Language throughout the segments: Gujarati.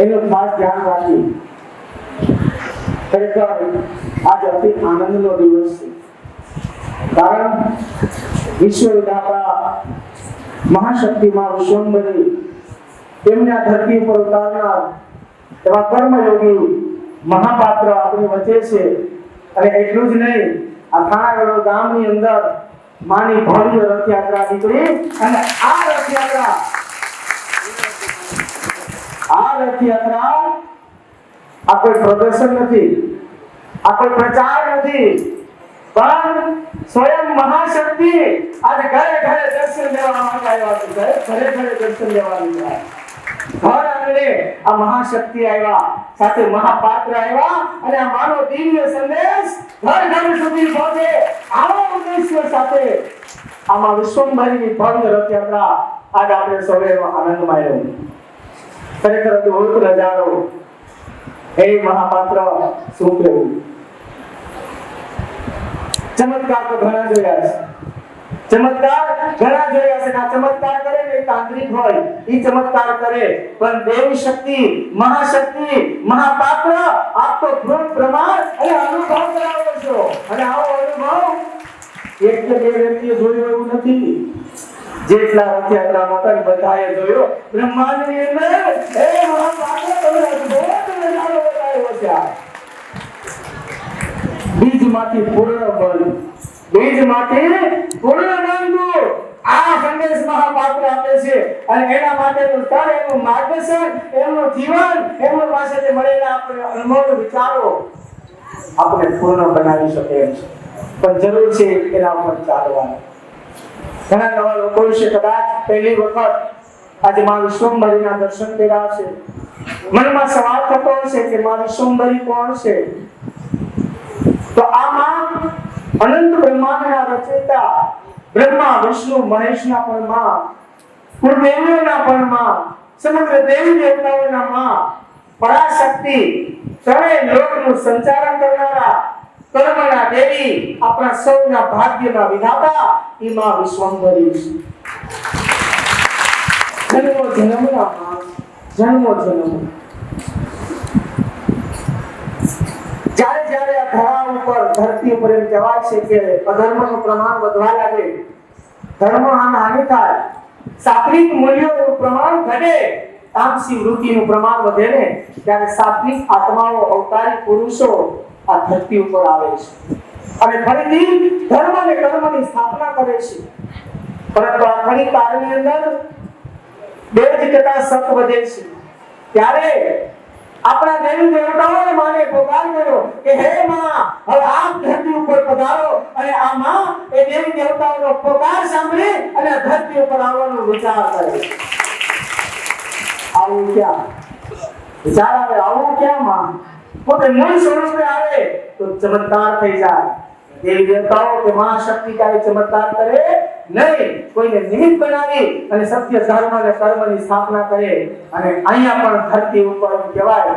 એનું ખાસ ધ્યાન રાખી. ખરેખર આજ અતિ આનંદનો દિવસ છે. કારણ વિશ્વ વિધાતા મહાશક્તિમાં વિશ્વંભરી તેમને આ ધરતી પર ઉતારનાર એવા કર્મયોગી મહાપાત્ર આપણી વચ્ચે છે. અને એટલું જ નહીં, આ થાણાગઢ ગામની અંદર માની ભવ્ય રથયાત્રા નીકળી અને આ રથયાત્રા આ કોઈ પ્રદર્શન નથી, આ કોઈ પ્રચાર નથી, પણ સ્વયં મહાશક્તિ આજે ઘરે ઘરે દર્શન લેવા માટે આવ્યા છે. ઘરે ઘરે દર્શન લેવા આવ્યા. ઘર આંગણે આ મહાશક્તિ આવ્યા, સાથે મહાપાત્ર આવ્યા અને આ માનો દિવ્ય સંદેશ ઘર ઘર સુધી પહોંચે આવા ઉદ્દેશ્ય સાથે આમાં વિશ્વંભરીની ભવ્ય રથયાત્રા આજ આપણે સૌએ આનંદ માણ્યો. ખરેખર અદભુત નજારો. હે મહાપાત્ર, શું કહેવું? ચમત્કાર તો ઘણા જોયા છે. ચમત્કાર ઘણા જોયા છે. આ ચમત્કાર કરે ને તાંત્રિક હોય, ઈ ચમત્કાર કરે, પણ દેવી શક્તિ, મહાશક્તિ, મહાપાત્ર આપ તો ધ્રુવ પ્રમાણ અને અનુભવ કરાવો છો. અને આવો અનુભવ એક કે બે વ્યક્તિએ જોયો એવું નથી. જેટલા રથયાત્રામાં તન બધાએ જોયો. બ્રહ્માંડની અંદર એ મહાપાત્ર તમે અદ્ભુત નજારો બતાવ્યો છે. બીજમાંથી પૂર્ણ બળ, બીજમાંથી પૂર્ણ બળ આ સંદેશ મહાપાત્ર આપે છે. અને એના માટેનું સ્થળ, એનું માર્ગદર્શન, એમનું જીવન, એમની પાસેથી મળેલા આપણે અનુભવ, વિચારો આપણે પૂર્ણ બનાવી શકે એમ છે. પણ જરૂર છે એના ઉપર ચાલવાનું. ઘણા નવા લોકો છે, કદાચ પહેલી વખત આજે માં વિશ્વંભરીના દર્શન કર્યા છે. મનમાં સવાલ થતો હશે કે માં વિશ્વંભરી કોણ છે? તો આમાં અનંત બ્રહ્માંડના રચયિતા બ્રહ્મા, વિષ્ણુ, મહેશના પણ માં, કુળદેવીઓના પણ માં, સમગ્ર દેવી દેવતાઓના માં, પરાશક્તિ, ત્રણેય લોકનું સંચાલન કરનારા, કર્મના દેવી, આપણા સૌના ભાગ્યના વિધાતા એમાં વિશ્વંભરી છે. જન્મો જન્મના માં, જન્મો જન્મ. જ્યારે જ્યારે આ ધરા ઉપર, ધરતી ઉપર એમ કહેવાય છે કે અધર્મનું પ્રમાણ વધવા લાગે, ધર્મ હાનિ થાય, સાત્વિક મૂલ્યોનું પ્રમાણ ઘટે, તામસી વૃત્તિનું પ્રમાણ વધે ને, ત્યારે સાત્વિક આત્માઓ, અવતારી પુરુષો આ ધરતી ઉપર આવે છે અને ફરીથી ધર્મ અને કર્મની સ્થાપના કરે છે. પરંતુ આ ખરી કાળની અંદર બે જ કરતા સત વધે છે. ત્યારે આપણા દેવી દેવતાઓને માને પોકાર કર્યો કે હે માં, હવે આપ ધરતી ઉપર પધારો. અને આ માં એ દેવી દેવતાઓનો પોકાર સાંભળી અને ધરતી ઉપર આવવાનો વિચાર કરે. આવું ક્યાં વિચાર આવે? આવું ક્યાં માં? પોતે મૂળ સ્વરૂપે આવે તો ચમત્કાર થઈ જાય. દેવી દેવતાઓ કે મહાશક્તિ કાંઈ ચમત્કાર કરે નહીં, કોઈને નિમિત્ત બનાવી અને સત્ય, ધર્મ અને કર્મની સ્થાપના કરે. અને અહીંયા પણ ધરતી ઉપર કહેવાય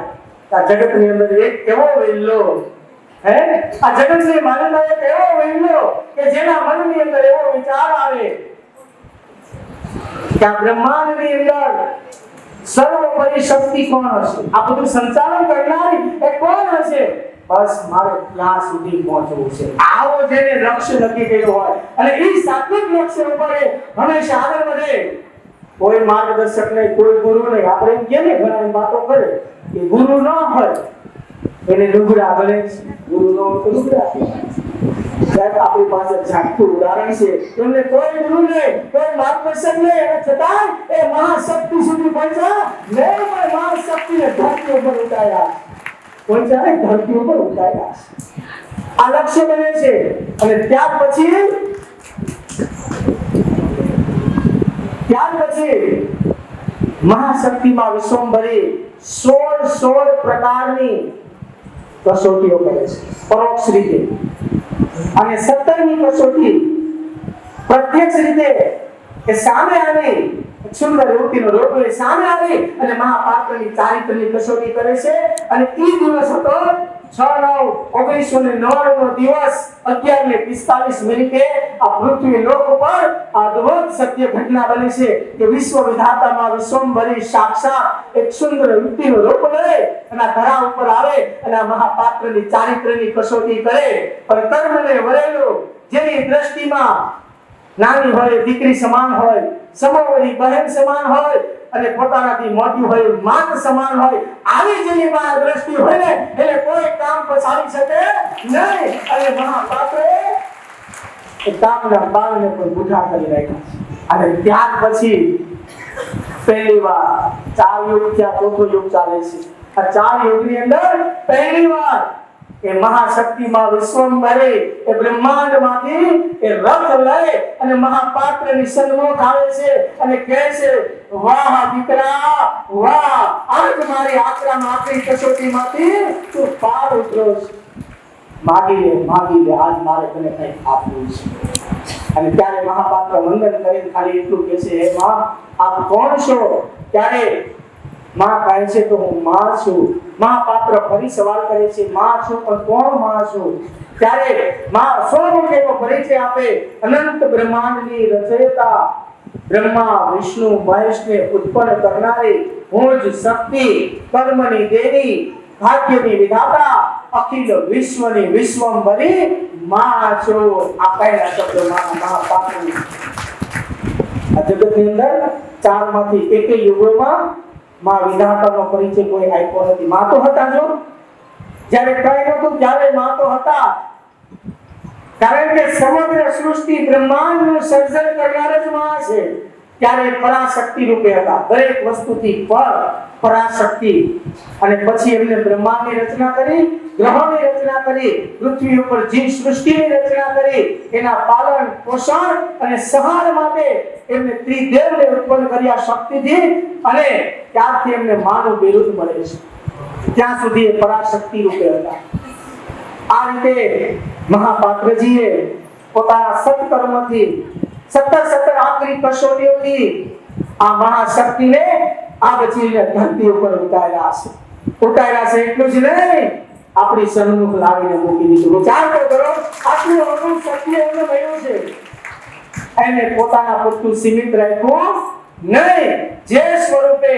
આ જગતની અંદર એક એવો વેલ્લો, હે આ જગતની માનવતા એક એવો વેલ્લો કે જેના મનની અંદર એવો વિચાર આવે કે આ બ્રહ્માંડની અંદર સર્વોપરી શક્તિ કોણ હશે? આ બધું સંચાલન કરનારી એ કોણ હશે? બસ મારે ત્યાં સુધી પહોંચવું છે. આવો જેને લક્ષ્ય નક્કી કર્યો હોય અને એ સાત્વિક લક્ષ્ય ઉપર હંમેશા આગળ વધે. કોઈ માર્ગદર્શક નહીં, કોઈ ગુરુ નહીં. આપણે એમ કહીએ ને, ઘણા વાતો કરે કે ગુરુ ન હોય એને લુગડા ભલે, ગુરુ ન હોય તો લુગડા. આપણી પાસે ઝાટકું ઉદાહરણ છે. એમને કોઈ ગુરુ નહીં, કોઈ માર્ગદર્શક નહીં, અને છતાં એ મહાશક્તિ સુધી પહોંચ્યા. મેં પણ મહાશક્તિને ધરતી ઉપર ઉતાર્યા. પહોંચ્યા ને, ધરતી ઉપર ઉતાર્યા. આ લક્ષ્ય બને છે. અને ત્યાર પછી મહાશક્તિમાં વિશ્વંભરી 16 પ્રકારની કસોટીઓ કરે છે પરોક્ષ રીતે, અને 17મી કસોટી પ્રત્યક્ષ રીતે કે સામે આવી સુંદર યુવતીનો રૂપ લઈ સામે આવી અને મહાપાત્રની ચારિત્રની કસોટી કરે છે અને એ દિવસ હતો 6/9/1999 નો દિવસ 11:45 આ પૃથ્વી લોક ઉપર અદ્ભુત સત્ય ઘટના બની છે કે વિશ્વ વિધાતામાં વિશ્વંભરી સાક્ષાત એક સુંદર યુવતીનો રૂપ લઈ અને ધરા ઉપર આવે અને આ મહાપાત્રની ચારિત્રની કસોટી કરે પણ કર્મને વરેલું જેની દ્રષ્ટિમાં નાની હોય દીકરી સમાન હોય સમોવરી બહેન સમાન હોય અને પોતાનાથી મોટી હોય માત સમાન હોય આવી જેની માં દ્રષ્ટિ હોય ને એટલે કોઈ કામ પછાડી શકે નહીં અને મહાપાત્રે એ કામના બાળને પણ બુઢા કરી નાખ્યા અને ત્યાર પછી પહેલી વાર 4 યુગ થયા ચોથો યુગ ચાલે છે આ 4 યુગની અંદર પહેલી વાર એ મહાશક્તિમાં વિશ્વંભરે એ બ્રહ્માંડમાંથી એ રથ લઈ અને મહાપાત્રની સન્મુખ આવે છે અને કહે છે વાહ દીકરા વાહ આજ મારી આકરામાં આકરી કસોટીમાંથી તું પાર ઉતરો છે માગી લે આજ મારે તને કંઈક આપવું છે અને ત્યારે મહાપાત્ર વંદન કરીને ખાલી એટલું કહે છે હે માં આપ કોણ છો ત્યારે માં કહે છે તો હું માં છું મહાપાત્ર ફરી સવાલ કરે છે માં છું પણ કોણ માં છું ત્યારે માં સ્વરૂપેનો પરિચય આપે અનંત બ્રહ્માંડની રચયિતા બ્રહ્મા વિષ્ણુ મહેશને ઉત્પન્ન કરનારી હું જ શક્તિ કર્મની દેવી ભાગ્યની વિધાતા અખિલ વિશ્વની વિશ્વંભરી માં છું આ કયા શબ્દોમાં મહાપાત્રની આ જગતની અંદર 4 માંથી એક યુગોમાં માં વિધાતાનો પરિચય કોઈ આપ્યો નથી માં તો હતા જો જ્યારે કઈ નહોતું ત્યારે માં તો હતા કારણ કે સમગ્ર સૃષ્ટિ બ્રહ્માંડનું સર્જન કરનાર જ માં છે ત્યારે પરાશક્તિ રૂપે હતા દરેક વસ્તુથી પરાશક્તિ અને પછી એમને બ્રહ્માંડની રચના કરી ગ્રહોની રચના કરી પૃથ્વી ઉપર જીવ સૃષ્ટિની રચના કરી એના પાલન પોષણ અને સંહાર માટે એમને ત્રિદેવને ઉત્પન્ન કર્યા શક્તિથી અને ત્યારથી એમને માનું બિરુદ મળે છે ત્યાં સુધી એ પરાશક્તિ રૂપે હતા આ રીતે મહાપાત્રજીએ પોતાના સત્કર્મથી 17 આકરી કસોટીઓથી આ મહાશક્તિને આ બચીને ધરતી ઉપર ઉતાર્યા છે એટલું જ નહીં આપણી સન્મુખ લાવીને મૂકી દીધું વિચાર તો કરો આટલું અનુભવ સત્ય એમને મળ્યું છે એને પોતાના પૂરતું સીમિત રાખ્યું નહીં જે સ્વરૂપે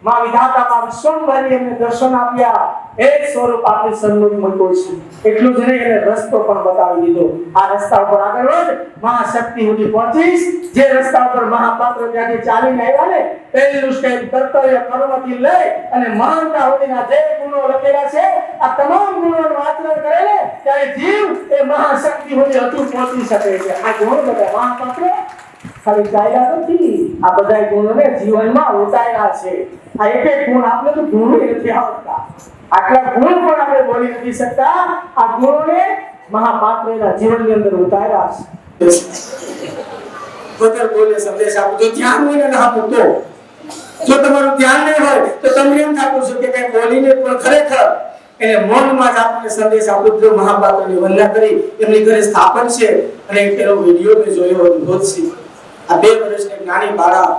માં વિધાતામાં વિશ્વંભરી એમને દર્શન આપ્યા એ સ્વરૂપ આપણી સન્મુખ મૂક્યો છે એટલું જ નહીં એને રસ્તો પણ બતાવી દીધો આ રસ્તા ઉપર આગળ વધ મહાશક્તિ સુધી પહોંચીશ જે રસ્તા ઉપર મહાપાત્ર ત્યાંથી ચાલીને આવ્યા ને પહેલું સ્ટેપ કર્તવ્ય કર્મથી લઈ અને મહાનતા સુધીના જે ગુણો લખેલા છે આ તમામ ગુણોનું આચરણ કરે ને ત્યારે જીવ એ મહાશક્તિ સુધી અતું પહોંચી શકે છે આ ગુણ બધા મહાપાત્ર ખાલી ચાલ્યા નથી આ બધા ગુણોને જીવનમાં ઉતાર્યા છે આ એક એક ગુણ આપણે તો ગુણો નથી આવતા આટલા ગુણ પણ આપણે બોલી નથી શકતા આ ગુણોને મહાપાત્રના જીવનની અંદર ઉતાર્યા છે પોતે બોલે સંદેશ આપો જો ધ્યાન હોય ને આપો તો જો તમારું ધ્યાન નહીં હોય તો તમને એમ થાતું છે કે કઈ બોલીને પણ ખરેખર એને મૌનમાં જ આપણને સંદેશ આપો જો મહાપાત્રની વંદના કરી એમની ઘરે સ્થાપન છે અને એનો વિડિયો મેં જોયો અદ્ભુત છે આ 2 વર્ષની નાની બાળા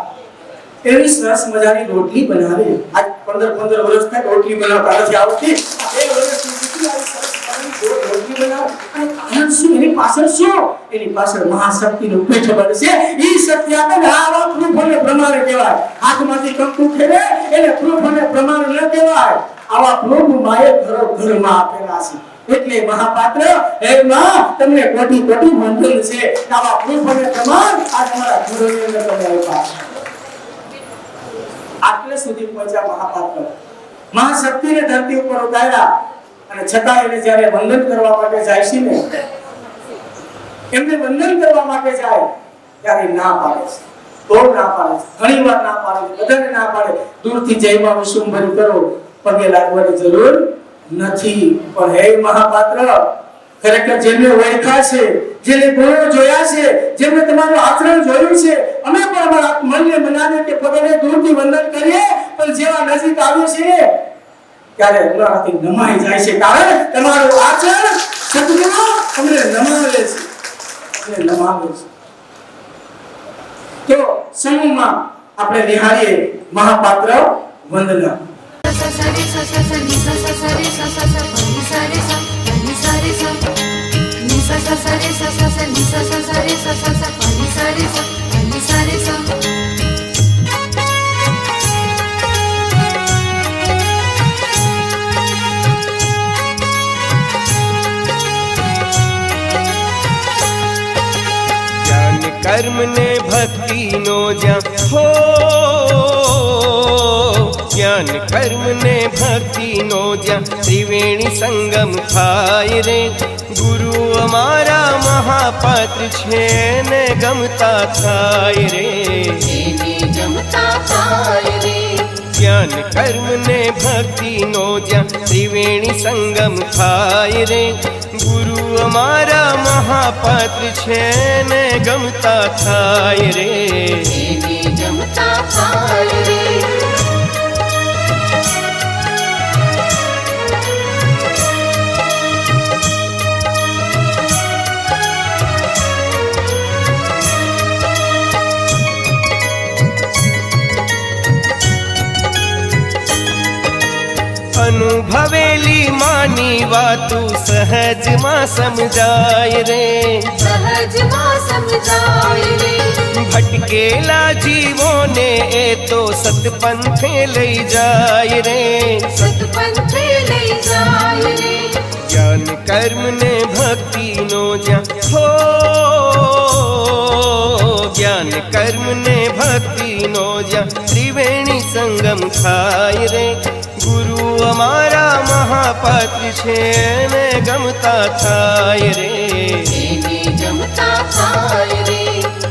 એવી સરસ મજાની રોટલી બનાવે આજ 15 વર્ષ થાય રોટલી બનાવતા નથી આવતી 2 વર્ષની દીકરી આવી સરસ મજાની રોટલી બનાવે અને કારણ શું એની પાછળ શું એની પાછળ મહાશક્તિનું પેઠ બળ છે ઈ શક્તિ આપે ને આવા પ્રૂફ અને પ્રમાણ કહેવાય હાથમાંથી કંકુ ફેરે એને પ્રૂફ અને પ્રમાણ ન કહેવાય આવા પ્રૂફ માએ ઘરમાં આપેલા છે એટલે મહાપાત્ર હે માં તમને કોટી વંદન છે આવા પ્રૂફ અને પ્રમાણ આ તમારા ગુરુની અંદર તમે આપ્યા આટલે સુધી પહોંચ્યા મહાપાત્ર મહાશક્તિને ધરતી ઉપર ઉતાર્યા અને છતાં એને જ્યારે વંદન કરવા માટે જાય છે ને એમને વંદન કરવા માટે જાય ત્યારે ના પાડે છે તો ના પાડે છે ઘણીવાર ના પાડે છે બધાને ના પાડે દૂરથી જયમાં વિશ્વંભરી કરો પગે લાગવાની જરૂર નથી પણ હે મહાપાત્ર ખરેખર જેમને ઓળખ્યા છે જેને ગુણો જોયા છે જેમને તમારું આચરણ જોયું છે અમે પણ અમારા મનને મનાવીએ કે પગને દૂરથી વંદન કરીએ પણ જેવા નજીક આવ્યો છે ત્યારે ઉનાળાથી નમાઈ જાય છે કારણ તમારું આચરણ સદગુણો અમને નમાવે છે તો સમૂહમાં આપણે નિહાળીએ મહાપાત્ર વંદના. कर्म ने भक्ति नो ज्ञान हो, ज्ञान कर्म ने भक्ति नो ज्ञान त्रिवेणी संगम थाय रे. गुरु अमारा महापात्र छे ने गमता थाय रे, गमता थाय रे. ज्ञान कर्म ने भक्ति नो ज्ञान त्रिवेणी संगम थाय रे. गुरु अमारा महापात्र छे ने गमता थाय रे, गमता थाय रे. अनुभवेली मानी वातु सहज मां समझाय रे, सहज मां समझाय रे. भटकेला जीवों ने ए तो सतपंथे लई जाय रे, सतपंथे लई जाय रे. ज्ञान कर्म ने भक्ति नो ज्ञान हो, ज्ञान कर्म ने भक्ति नो ज्ञान त्रिवेणी संगम थाय रे. गुरु अमारा महापात्र छे ने गमता थाय रे, गमता थाय रे.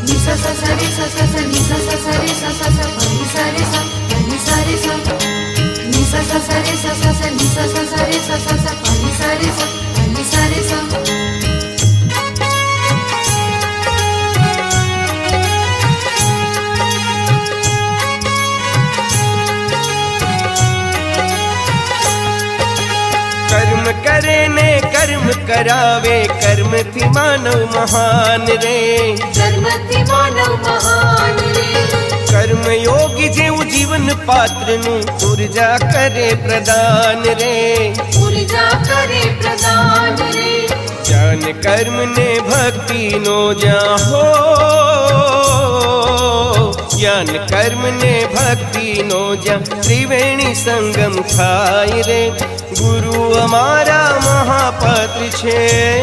नि सा सा सा रे सा सा सा नि सा सा सा रे सा सा सा नि सा रे सा नि सा रे सा नि सा सा सा रे सा सा सा नि सा सा सा रे सा सा सा नि सा रे सा नि सा रे सा. कर्म करे ने कर्म करावे, कर्म थी मानव महान रे, कर्म थी मानव महान रे. कर्म योगी जेऊ जीवन पात्र नु ऊर्जा करे प्रदान रे, ऊर्जा करे प्रदान रे. ज्ञान कर्म ने भक्ति नो ज्ञा हो, ज्ञान कर्म ने भक्ति नो ज्ञा त्रिवेणी संगम थाय रे. गुरु अमारा महापात्र छे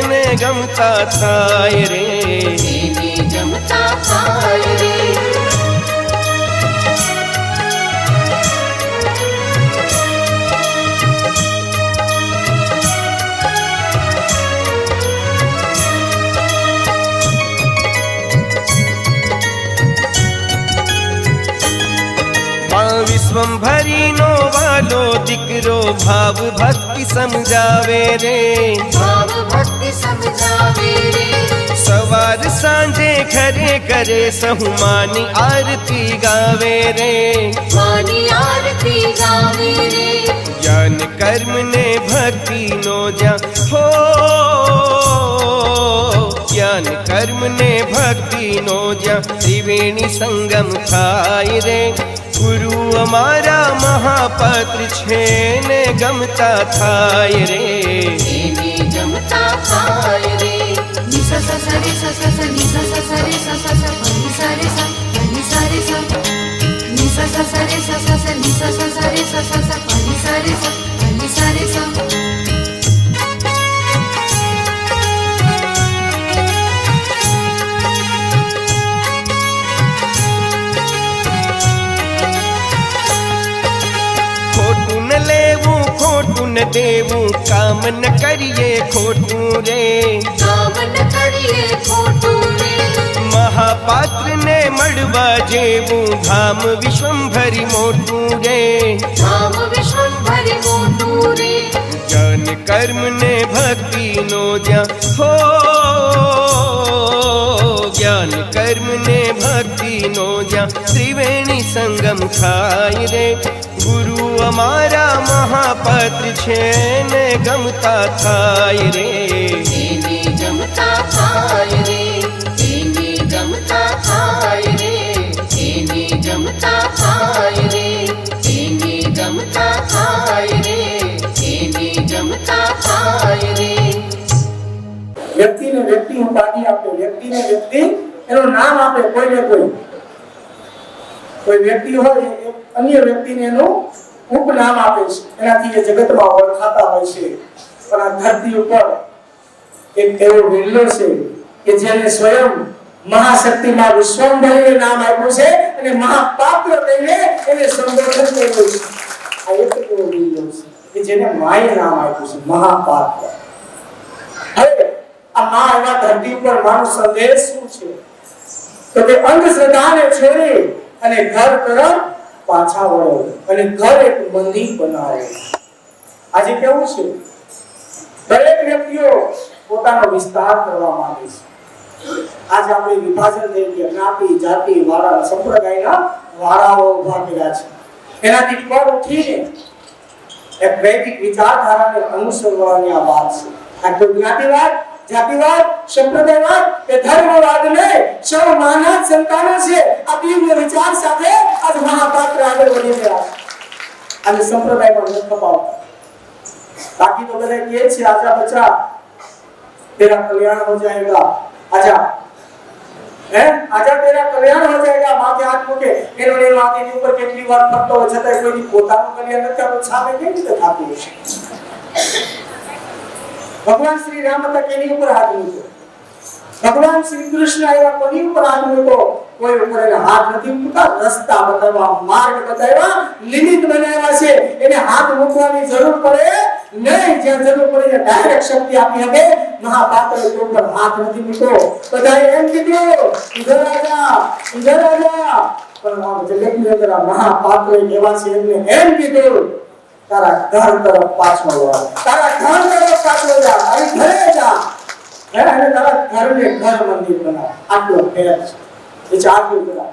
ने गमता थाय रे, गमता थाय रे. विश्वंभरी नो वालो दिकरो भाव भक्ति समझावे रे, भाव भक्ति समझावे रे. सवार सांझे घरे करे सहु मानी आरती गावे रे, मानी आरती गावे रे. ज्ञान कर्म ने भक्ति नो ज्ञान हो, ज्ञान कर्म ने भक्ति नो ज्ञान त्रिवेणी संगम थाय रे. गुरु अमारा महापात्र छे ने गमता थाय रे, गमता थाय रे. नि सा सा सा रे सा सा सा नि सा सा सा रे सा सा सा नि सा रे सा नि सा रे सा नि सा सा सा रे सा सा सा नि सा सा सा रे सा सा सा नि सा रे सा नि सा रे सा. न देवू काम न करिए खोटू रे, काम न करिए खोटू रे. महापात्र ने मड़वा जेवू धाम विश्वंभरी मोटू रे, धाम विश्वंभरी मोटू रे. ज्ञान कर्म ने भक्ति नो ज्ञा हो, ज्ञान कर्म ने भक्ति नो ज्ञा त्रिवेणी संगम थाय रे. गुरु अमारा महापात्र छे ने गमता थाय रे, गमता थाय रे, गमता थाय रे, गमता થાય રે એને ગમતા થાય રે એને ગમતા થાય રે વ્યક્તિને વ્યક્તિ ઉપાધિ આપે, વ્યક્તિને વ્યક્તિ એનું નામ આપે, કોઈને કોઈ વ્યક્તિ હોય એ અન્ય વ્યક્તિને એનું ઉપનામ આપે છે, એનાથી એ જગતમાં ઓળખાતા હોય છે. પણ આ ધરતી ઉપર એક એવો વિરલો છે કે જેને સ્વયં મહાશક્તિમાં વિશ્વંભરીને નામ આપ્યું છે અને મહાપાત્ર કહીને એને સંબોધન કર્યું છે. આ એક એવો વિરલો છે કે જેને માએ નામ આપ્યું છે, મહાપાત્ર. હવે આ મા એવા ધરતી ઉપર માનો સંદેશ શું છે? તો કે અંધશ્રદ્ધાને છોડી અને ઘર તરફ પાછા વળો અને ઘર એક મંદિર બનાવો. આજે કેવું છે? દરેક વ્યક્તિઓ પોતાનો વિસ્તાર કરવા માંગે છે. આજે આપણે વિભાજન થઈ ગયા, જ્ઞાતિ, જાતિ, વાળા, સંપ્રદાયના વાળાઓ ઉભા કર્યા છે. એનાથી પર ઉઠીને એક વૈદિક વિચારધારાને અનુસરવાની આ વાત છે. આ કોઈ જ્ઞાતિવાદ, જાતિવાદ, સંપ્રદાયવાદ કે ધર્મવાદ નહીં, સૌ માનવ સંતાનો છે. આ દિવ્ય વિચાર સાથે આજ મહાપાત્ર આગળ વધી રહ્યા છે. અને સંપ્રદાયમાં ન ખપાવતા. बाकी तो બધા કહે છે આજા બચ્ચા तेरा कल्याण हो जाएगा, आजा आजा तेरा कल्याण हो जाएगा. माथे हाथ મૂકે એનો માથેની ઉપર કેટલી વાર ફરતો હોય છતાં કોઈ પોતાનું કલ્યાણ નથી થતું. સામે કેવી રીતે થતું હશે? ભગવાન શ્રી રામ હતા કેની ઉપર હાથ મૂક્યો? ભગવાન શ્રી કૃષ્ણ આવ્યા કોની ઉપર હાથ મૂક્યો? કોઈ ઉપર એના હાથ નથી મૂકતા. રસ્તા બતાવ્યા, માર્ગ બતાવ્યા, લિમિટ બનાવ્યા છે. એને હાથ મૂકવાની જરૂર પડે નહીં. જ્યાં જરૂર પડે ત્યાં ડાયરેક્ટ શક્તિ આપી શકે. મહાપાત્ર ઉપર હાથ નથી મૂક્યો. બધાએ એમ કીધું ઇધર આજા, ઇધર આજા. પણ આ જગતની અંદર આ મહાપાત્ર એવા છે એમને એમ કીધું તારા ઘર તરફ પાછો વળ, તારા ઘર તરફ પાછો જા, અને ઘરે જા. અને તારા ઘરને ઘર મંદિર બનાવ. આટલો ફેર છે. વિચાર કરો.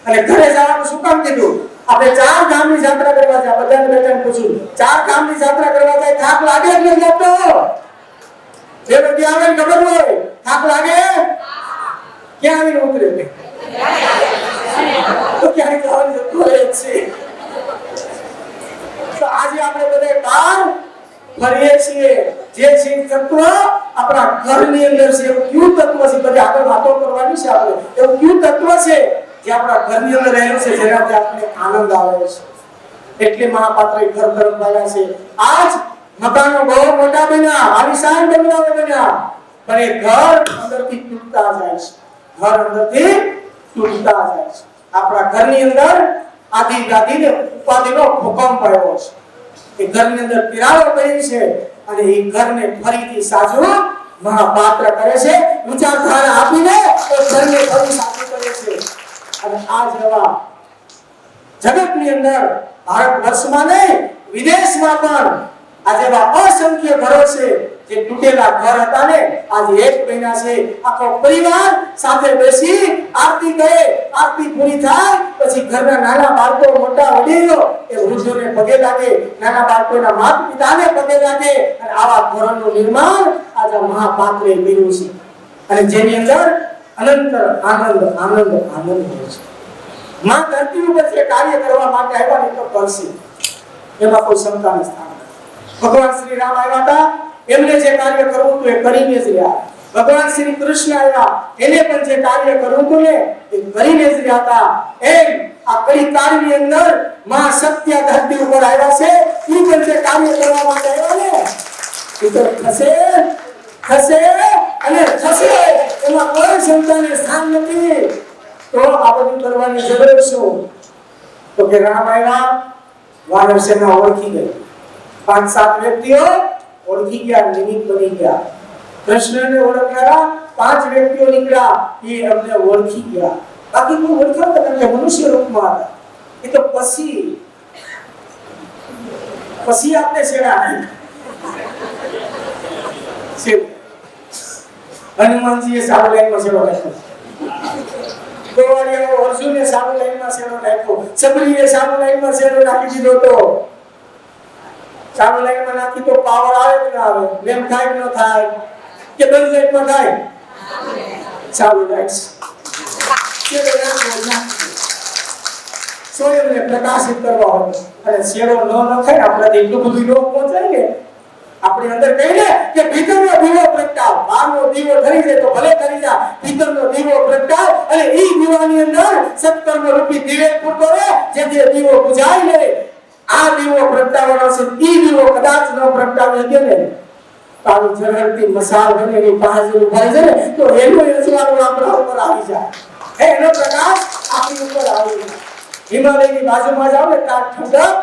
અને ઘરે જવાનું શું કામ કીધું? આપણે 4 ગામની યાત્રા કરવા જાય. બધાને બેઠાને પૂછું 4 ગામની યાત્રા કરવા જાય થાક લાગે કે નહીં લાગતો? જે બધી આવે ને ખબર હોય થાક લાગે? ક્યાં આવીને ઉતરે છે? તો ક્યાંય જવાનું જતું રહે છે. તો આજે આપણે બધા કામ ફરીએ છીએ. જે છે તત્વ આપણા ઘરની અંદર છે. એવું ક્યુ તત્વ છે? બધી આગળ વાતો કરવાની છે આપણે. એવું ક્યુ તત્વ છે જે આપણા ઘરની અંદર રહેલું છે, જેનાથી આપણને આનંદ આવે છે. એટલે મહાપાત્ર ઘર તરફ આવ્યા છે. આજ મકાનો બહુ મોટા બન્યા, આલિશાન બંગલાઓ બન્યા, પણ એ ઘર અંદરથી તૂટતા જાય છે. ઘર અંદરથી તૂટતા જાય છે. આપણા ઘરની અંદર આદિ વ્યાધિને ઉપાધિનો ભૂકંપ આવ્યો છે. એ ઘરની અંદર તિરાડો પડી છે અને એ ઘરને ફરીથી સાજું મહાપાત્ર કરે છે. વિચારધારા આપીને એ ઘરને ફરી સાજું કરે છે. અને આ જેવા જગતની અંદર ભારત વર્ષમાં નહીં વિદેશમાં પણ આ જેવા અસંખ્ય ઘરો છે જે તૂટેલા ઘર હતા ને આજે એક મહિના છે આખો પરિવાર સાથે બેસી આરતી કરે. આરતી પૂરી થાય પછી ઘરના નાના બાળકો, મોટા વડીલો એ વૃદ્ધોને પગે લાગે, નાના બાળકોના માતા પિતાને પગે લાગે. અને આવા ઘરોનું નિર્માણ આજે મહાપાત્રે કર્યું છે. અને જેની અંદર અનંત આનંદ આનંદ આનંદ હોય છે. માં ધરતી ઉપર જે કાર્ય કરવા માટે આવ્યા ને તો કરશે, એમાં કોઈ શંકા નથી. ભગવાન શ્રી રામ આવ્યા હતા, એમને જે કાર્ય કરવું હતું એ કરીને જ રહ્યા. ભગવાન શ્રી કૃષ્ણ આવ્યા, એને પણ જે કાર્ય કરવું હતું ને એ કરીને જ રહ્યા હતા. એમ આ કઈ કાળની અંદર માં સત્ય ધરતી ઉપર આવ્યા છે. એ પણ જે કાર્ય કરવા માટે આવ્યા ને એ તો થશે થશે અને થશે. એમાં કોઈ શંકાને સ્થાન નથી. તો આ બધું કરવાની જરૂર શું? તો કે રામ આવ્યા, વાનર સેના ઓળખી ગઈ. 5-7 વ્યક્તિઓ ઓળખી ગયા, નિમિત્ત બની ગયા. કૃષ્ણને ઓળખનારા 5 વ્યક્તિઓ નીકળ્યા, એ અમને ઓળખી ગયા. બાકી કોઈ ઓળખાતા કારણ કે મનુષ્ય રૂપમાં હતા. એ તો પછી આપણે સેના હનુમાનજીએ સારું લાઈનમાં સેવા નાખ્યો, ગોવાળિયાઓ અર્જુને સારું લાઈનમાં સેવા નાખ્યો, સબરીએ સારું લાઈનમાં સેવા નાખી દીધો. તો સારું લાઈનમાં નાખી તો પાવર આવે કે ના આવે? લેમ થાય કે ન થાય? કે બંધ લાઈનમાં થાય? સારું લાઈટ સ્વયંને પ્રકાશિત કરવા હોય અને શેડો ન નખાય આપણાથી એટલું બધું ન પહોંચાય ને આપણી અંદર કહીને કે ભીતરનો દીવો પ્રગટાવ, બહારનો દીવો ધરી જાય તો ભલે કરી જા, ભીતરનો દીવો પ્રગટાવ અને ઈ દીવાની અંદર સત્કર્મ રૂપી દિવે પૂરતો રહે, જેથી દીવો બુઝાય નહીં. આ દીવો પ્રગટાવવાનો છે, ઈ દીવો કદાચ ન પ્રગટાવે કે ને તારું ઝળહળતી મસાલ બને એની પાસે ઉભાઈ જાય ને તો એનું અજવાળું આપણા ઉપર આવી જાય, એનો પ્રકાશ આપણી ઉપર આવી જાય. હિમાલયની બાજુમાં જાવ ને ત્યાં ઠંડક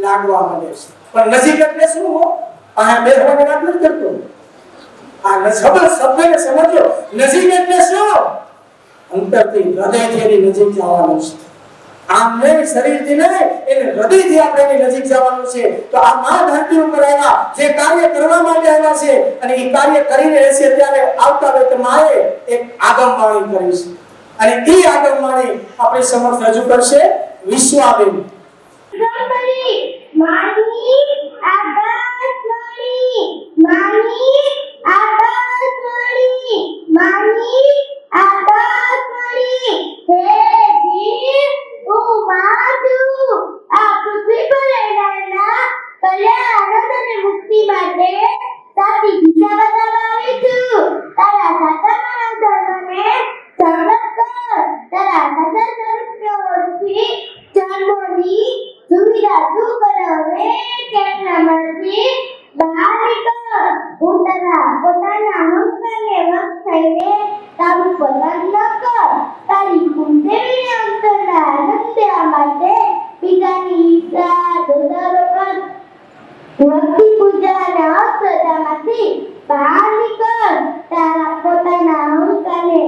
લાગવા મળે છે, પણ નજીક એટલે શું હો આ બેસવાની વાત નથી કરતો. આ શબ્દને સમજો. નજીક એટલે શું? અંતરથી હૃદયથી એની નજીક જવાનું છે. આમ નહીં શરીરથી નહીં, એને હૃદયથી આપણે એની નજીક જવાનું છે. તો આ મા ધરતી ઉપર આવ્યા, જે કાર્ય કરવા માટે આવ્યા છે અને એ કાર્ય કરીને રહેશે ત્યારે આવતા વેત માએ એક આગમવાણી કરી છે અને એ આગમવાણી આપણી સમક્ષ રજૂ કરશે વિશ્વાબેન. માની આકાશવાણી, માની આકાશવાણી, માની આકાશવાણી. હે જીવ હું માં છું. આ પૃથ્વી પર રહેનારના કલ્યાણ, આનંદ અને મુક્તિ માટે સાચી દિશા બતાવવા આવી છું. તારા સાચા માનવ ધર્મને જાગૃત કર. તારા સાચા ધર્મથી જન્મોની સુવિધા તું બનાવે કેટલા મળતી બહાર નીકળ. હું તારા પોતાના અહંકારને વશ થઈને તારું પલન ન કર. તારી કુંદેવીને અંતરના આનંદ દેવા માટે બીજાની ઈચ્છા દોષારો કર. ભક્તિ પૂજા અને અશ્રદ્ધામાંથી બહાર નીકળ. તારા પોતાના અહંકારને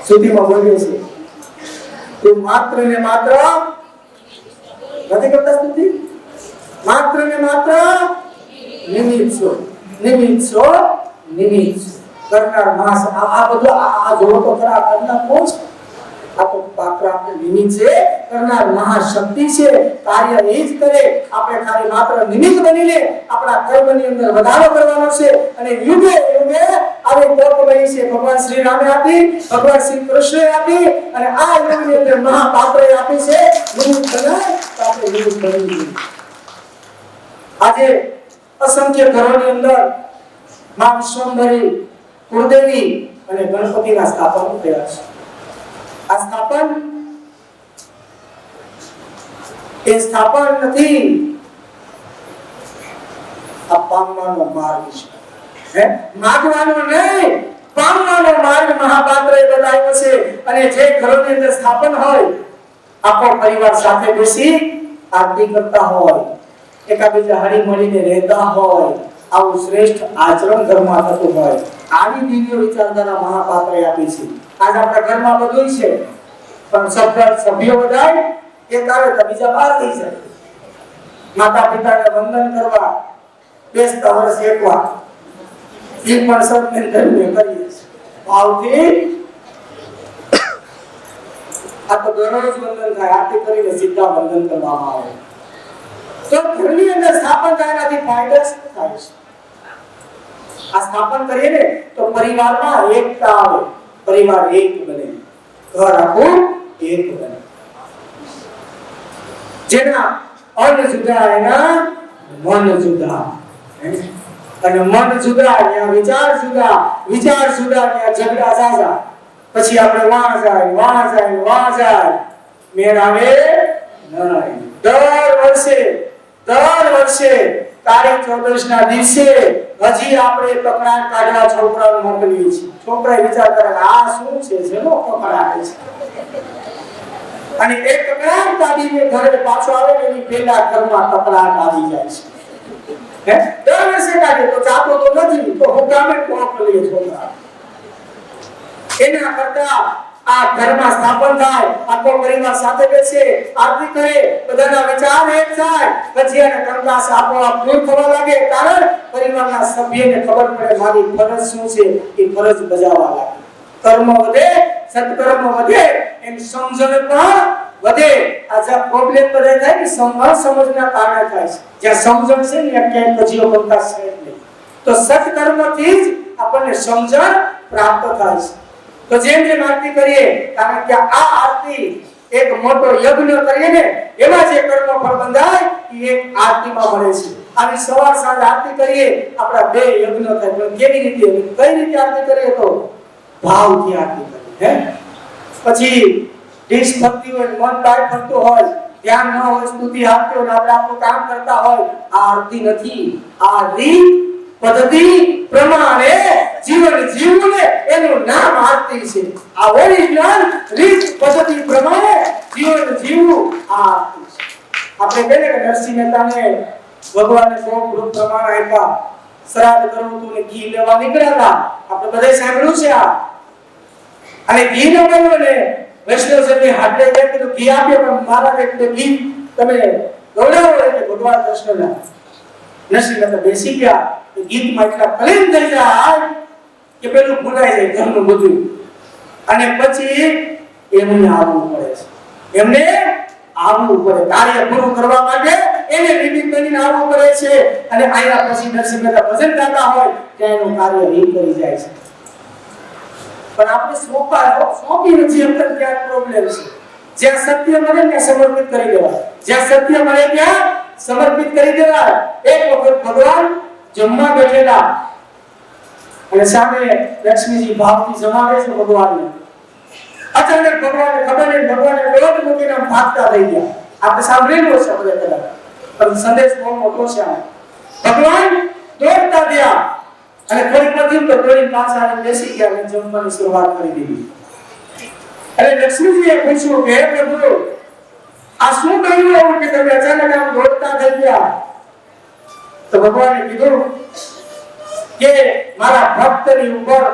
સુધીમાં બોલીએ છીએ તું માત્ર ને માત્ર નથી કરતા સ્તુતિ, માત્ર ને માત્ર નિમિત્ત છો, નિમિત્ત છો, નિમિત્ત છો. કરનાર માસ આ બધું આ જોવો તો ખરા કરનાર કોણ છે? આ તો પાત્ર આપણે નિમિત્ત છે, કરનાર મહાશક્તિ છે. કાર્ય એ જ કરે, આપણે ખાલી માત્ર નિમિત્ત બનીને આપણા કર્મની અંદર વધારો કરવાનો છે અને યુગે યુગે આવી તક રહી છે ભગવાન શ્રી રામે આપી, ભગવાન શ્રી કૃષ્ણએ આપી અને આ યુગની અંદર મહાપાત્રએ આપી છે. નિમિત્ત બનાય તો આપણે નિમિત્ત બની. આજે અસંખ્ય ઘરોની અંદર મા વિશ્વંભરી, કુળદેવી અને ગણપતિના સ્થાપન થયા છે. આ સ્થાપન એ સ્થાપન નથી, આ પામવાનો માર્ગ છે. માગવાનો નહીં, પામવાનો માર્ગ મહાપાત્રએ બતાવ્યો છે. અને જે ઘરોની અંદર સ્થાપન હોય, આખો પરિવાર સાથે બેસી આરતી કરતા હોય, એકાબીજા હળી મળીને રહેતા હોય, આવું શ્રેષ્ઠ આચરણ ઘરમાં થતું હોય, આવી દિવ્ય વિચારધારા મહાપાત્રએ આપી છે. આજ આપણા ઘરમાં બધું છે, પણ સભ્યો બધા એક આવે તો બીજા બહાર થઈ જાય. માતા પિતાને વંદન કરવા બેસતા વર્ષ એકવાર એ પણ સૌને કરીએ ભાવથી. આ તો દરરોજ વંદન થાય, આરતી કરીને સીધા વંદન કરવામાં આવે. તો ઘરની અંદર સ્થાપન થયાથી ફાયદો શું થાય છે? આ સ્થાપન કરીએ ને તો પરિવારમાં એકતા આવે, પરિવાર એક બને, ઘર આખું એક બને. જેના અન્ન જુદા એના મન જુદા, અને મન જુદા ત્યાં વિચાર જુદા, વિચાર જુદા ત્યાં ઝઘડા ઝાઝા. પછી આપણે વાં જાય મેળ આવે નહીં. દર વર્ષે તારીખ 14 ના દિવસે હજી આપણે કકડાટ કાઢવા છોકરાઓને મોકલીએ છીએ. છોકરા વિચાર કરે આ શું છે, જેનો કકડાટ છે. અને એક કકડાટ કાઢીને ઘરે પાછો આવે ને એની પહેલા ઘરમાં કકડાટ આવી જાય છે. દર વર્ષે કાઢે તો ચાતો તો નથી, તો હું કામે મોકલીએ છોકરા. એના કરતા આ ઘરમાં સ્થાપન થાય, આખો પરિવાર સાથે બેસે, આરતી કરે, બધાના વિચાર એક થાય, પછી એને કંકાસ આપોઆપ દૂર થવા લાગે. કારણ પરિવારના સભ્યને ખબર પડે મારી ફરજ શું છે, એ ફરજ બજાવવા લાગે. કર્મ વધે, સત્કર્મ વધે, એમ સમજણ પણ બધે આ જે પ્રોબ્લેમ બધે થાય ને સમજના કારણે થાય છે. જ્યાં સમજણ છે ને ત્યાં ક્યાંય કજીઓ બનતા છે જ નહીં. તો સત્કર્મથી જ આપણને સમજણ પ્રાપ્ત થાય છે. તો જેમ જેમ આરતી કરીએ, કારણ કે આ આરતી એક મોટો યજ્ઞ કરીએ ને એમાં જે કર્મ ફળ બંધાય એ એક આરતીમાં મળે છે. આવી સવાર સાંજ આરતી કરીએ આપણા બે યજ્ઞ થાય. પણ કેવી રીતે, કઈ રીતે આરતી કરીએ? તો ભાવથી આરતી કરીએ. પછી દેશ ભક્તિ હોય, મન કાય ફરતું હોય, ધ્યાન ન હોય, સ્તુતિ આપતી હોય, આપણે આપણું કામ કરતા હોય, આ આરતી નથી. આ રીત પદ્ધતિ પ્રમાણે જીવન જીવવું ને એનું નામ આરતી છે. આ ઓરિજિનલ રીત પદ્ધતિ પ્રમાણે જીવન જીવવું આ આરતી છે. આપણે કહીએ કે નરસિંહ મહેતાને ભગવાને બહુ રૂપ પ્રમાણ આપ્યા, શ્રાદ્ધ કરવું હતું ને ઘી લેવા નીકળ્યા હતા. આપણે બધાએ સાંભળ્યું છે આ. અને ઘી ન મળ્યું ને વૈષ્ણવજનની હાટે ગયા કે ઘી આપ્યો, પણ મારા એટલે ઘી તમે ગૌરવ એટલે ભગવાન કૃષ્ણના નરસિંહ મહેતા બેસી ગયા. ગીતમાં એટલા કલીન થઈ જાય કે પેલું ભૂલાઈ જાય ઘરનું બધું. અને પછી એમને આવવું પડે છે. એમને આવવું પડે કાર્ય પૂરું કરવા માટે એને નિમિત્ત બનીને આવવું પડે છે. અને આયા પછી નરસિંહ મહેતા ભજન ગાતા હોય ત્યાં એનું કાર્ય એ કરી જાય છે. પણ આપણે સોંપી નથી અંદર ક્યાંક પ્રોબ્લેમ છે. જ્યાં સત્ય મળે ત્યાં સમર્પિત કરી દેવાય. જ્યાં સત્ય મળે ત્યાં સમર્પિત કરી દેવાય. એક વખત ભગવાન જમવા બેઠેલા અને સામે લક્ષ્મીજી ભાવથી જમાડે છે ભગવાનને. અચાનક ભગવાનને ખબર નહીં, ભગવાને ક્રોધ મૂકીને ભાગતા થઈ ગયા. આપણે સાંભળેલું છે આપણે કદાચ, પણ સંદેશ બહુ મોટો છે. ભગવાન દોડતા ગયા અને થોડીક પછી તો દોડી પાછા આવીને બેસી ગયા અને જમવાની શરૂઆત કરી દીધી. અને લક્ષ્મીજીએ પૂછ્યું કે હે પ્રભુ, આ શું કહ્યું એવું કે તમે અચાનક આમ દોડતા થઈ ગયા? તો ભગવાને કીધું કે મારા ભક્તની ઉપર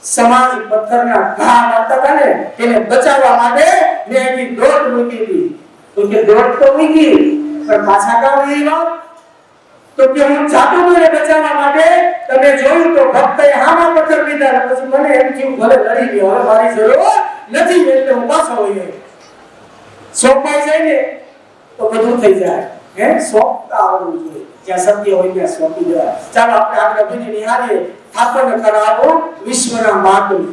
સમાજ પથ્થરના ઘા મારતા હતા ને તેને બચાવવા માટે મેં અહીંથી દોડ મૂકી હતી. તો કે દોડ તો મૂકી, પણ પાછા કામ આવ્યા? તો કે હું જાતો મને બચાવવા માટે તમે જોયું તો ભક્તએ હામાં પથ્થર લીધા. પછી મને એમ થયું ભલે લડી ગયો, હવે મારી જરૂર નથી એટલે હું પાછો વહી ગયો. સોંપાઈ જાય ને તો બધું થઈ જાય. સોંપતા આવડવું જોઈએ. જ્યાં સત્ય હોય ત્યાં સોંપી દેવાય. ચાલો આપણે આગળ વધીને નિહાળીએ સ્થાપન કરાવો વિશ્વના માટલું.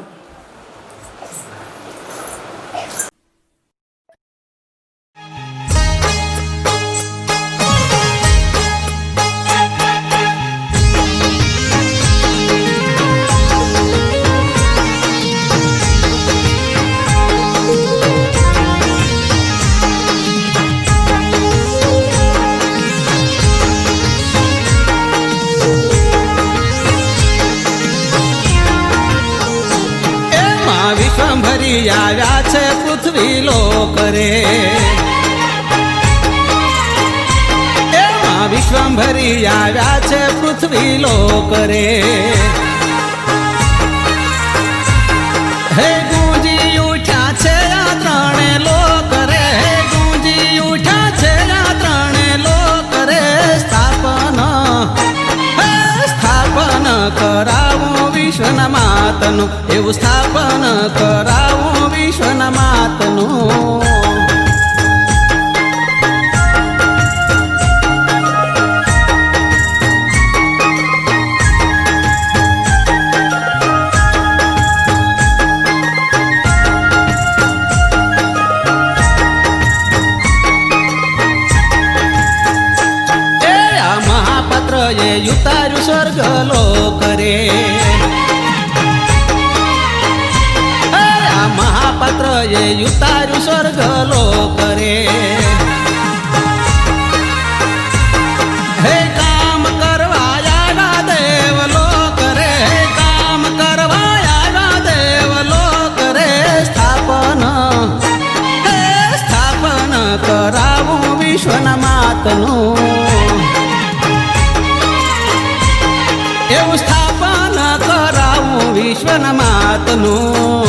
આવ્યા છે પૃથ્વી લોક રે, એમાં વિશ્વંભરી આવ્યા છે પૃથ્વી લોક રે. હે ગુંજી ઉઠ્યા છે આ ત્રણે લોક રે, ગુંજી ઉઠ્યા છે આ ત્રણે લોક રે. સ્થાપન કરાવું વિશ્વના માતનું, એવું સ્થાપન કરાવું વિશ્વના માતનું. ઉતાર્યું સ્વર્ગ લોક રે, આ મહાપાત્ર એ ઉતાર્યું સ્વર્ગ લોક રે. હે કામ કરવા આવ્યા દેવ લોક રે, કામ કરવા આવ્યા દેવ લોક રે. સ્થાપન કરાવું વિશ્વના માતનું, એવું સ્થાપન કરાવું વિશ્વના માતનું.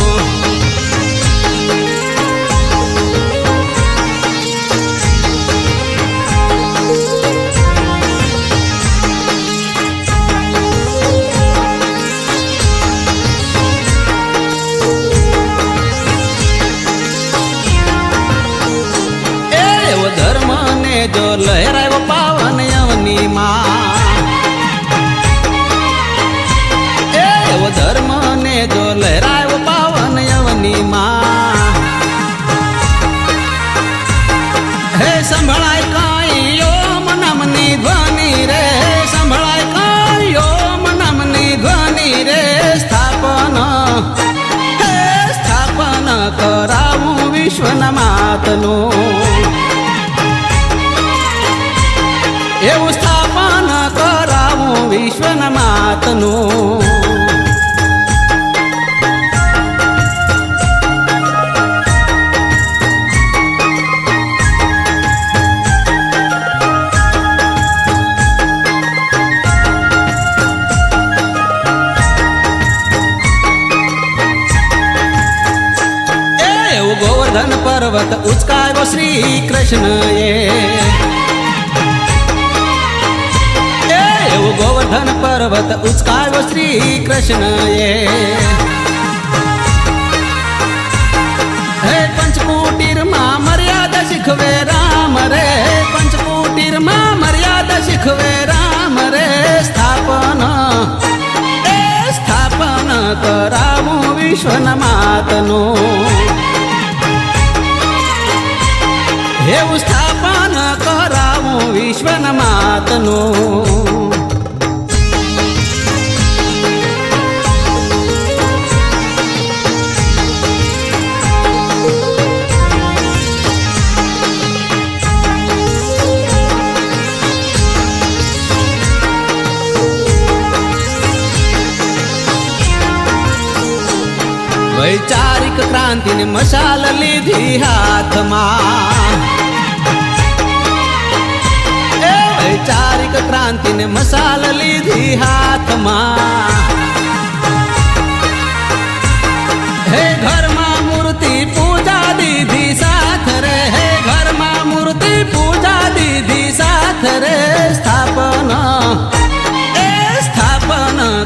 માતનું ગોવર્ધન પર્વત ઉચકાયો શ્રી કૃષ્ણએ એવું ગોવર્ધન પર્વત ઉચકાયો શ્રી કૃષ્ણએ હે પંચકુટીરમાં મર્યાદા શીખવે રામ રે પંચકુટીરમાં મર્યાદા શીખવે રામ રે સ્થાપન કરાવું વિશ્વના માતનું એવું સ્થાપન કરાવું વિશ્વના માતનું વૈચારિક ક્રાંતિને મશાલ લીધી હાથમાં વૈચારિક ક્રાંતિને મશાલ લીધી હાથમાં હે ઘરમાં મૂર્તિ પૂજા દીધી સાથ રે હે ઘરમાં મૂર્તિ પૂજા દીધી સાથ રે સ્થાપન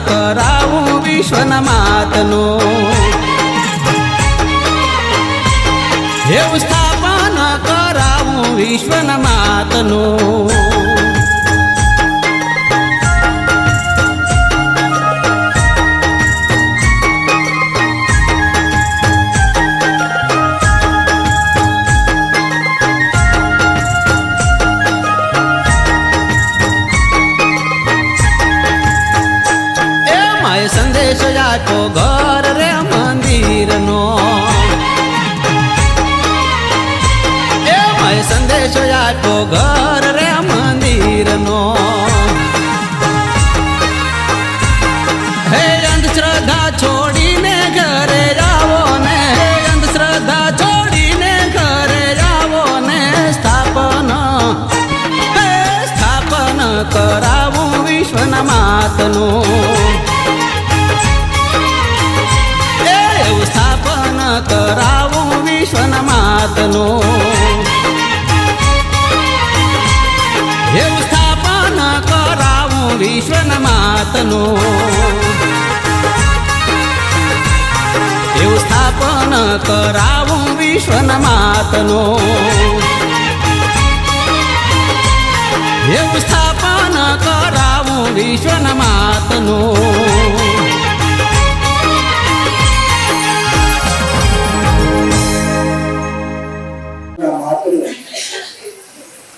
કરાવું વિશ્વના માતનું એવું સ્થાપન કરાવું વિશ્વના માતનું સંદેશો આખો ઘર રે મંદિરનો સંદેશો આખો ઘર રે મંદિરનો હે અંધશ્રદ્ધા છોડીને ઘરે આવો ને અંધશ્રદ્ધા છોડીને ઘરે આવો ને સ્થાપન કરાવું વિશ્વના માતનું એવું સ્થાપન કરાવું વિશ્વના માતનું એવું સ્થાપન કરાવું વિશ્વના માતનું એવું સ્થાપન કરાવું વિશ્વના માતનું એવું સ્થાપન કરાવું વિશ્વના માતનું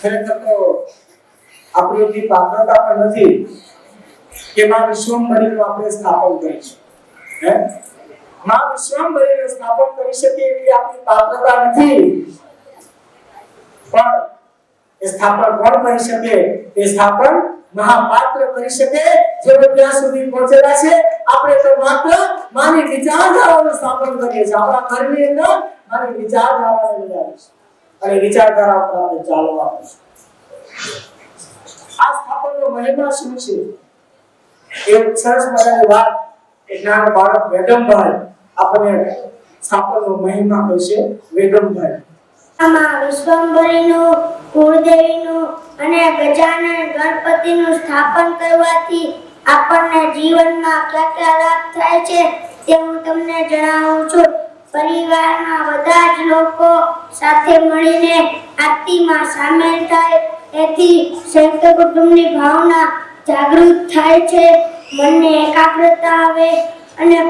ખરેખર તો આપણી એટલી પાત્રતા પણ નથી કે માં વિશ્વંભરીનું આપણે સ્થાપન કરીશું હે માં વિશ્વંભરીનું સ્થાપન કરી શકીએ એટલી આપણી પાત્રતા નથી પણ એ સ્થાપન કોણ કરી શકે એ સ્થાપન મહાપાત્ર કરી શકે જેઓ ત્યાં સુધી પહોંચેલા છે આપણે તો માત્ર માની વિચારધારાનું સ્થાપન કરીએ છીએ આપણા ઘરની અંદર માની વિચારધારાને લગાવીશું અને વિચારધારા પર આપણે ચાલવાનું છે આ સ્થાપનનો મહિમા શું છે એ સરસ મજાની વાત એક નાનો બાળક વેગમભાઈ આપણને સ્થાપનનો મહિમા કહેશે વેગમભાઈ આમાં વિશ્વંભરીનું કુળદેવીનું અને ગજાનન ગણપતિનું સ્થાપન કરવાથી આપણને જીવનમાં કયા લાભ થાય છે તે હું તમને જણાવું છું પરિવારના બધા જ લોકો સાથે મળીને આરતીમાં સામેલ થાય એથી સંયુક્ત કુટુંબની ભાવના જાગૃત થાય છે મનને એકાગ્રતા આવે અને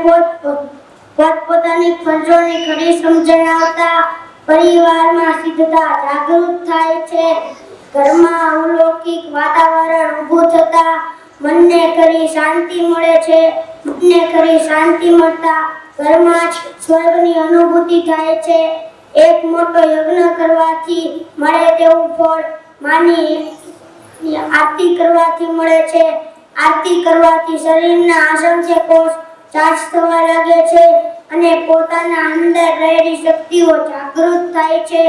પોતપોતાની ફરજોની ખરી સમજણ આવતા પરિવારમાં સિદ્ધતા જાગૃત થાય છે ઘરમાં અલૌકિક વાતાવરણ ઊભું થતા મનને ખરી શાંતિ મળે છે મનને ખરી શાંતિ મળતા ઘરમાં જ સ્વર્ગની અનુભૂતિ થાય છે એક મોટો યજ્ઞ કરવાથી મળે તેવું ફળ માની આરતી કરવાથી મળે છે આરતી કરવાથી શરીરના અસંખ્ય કોષ ચાર્જ થવા લાગે છે અને પોતાના અંદર રહેલી શક્તિઓ જાગૃત થાય છે.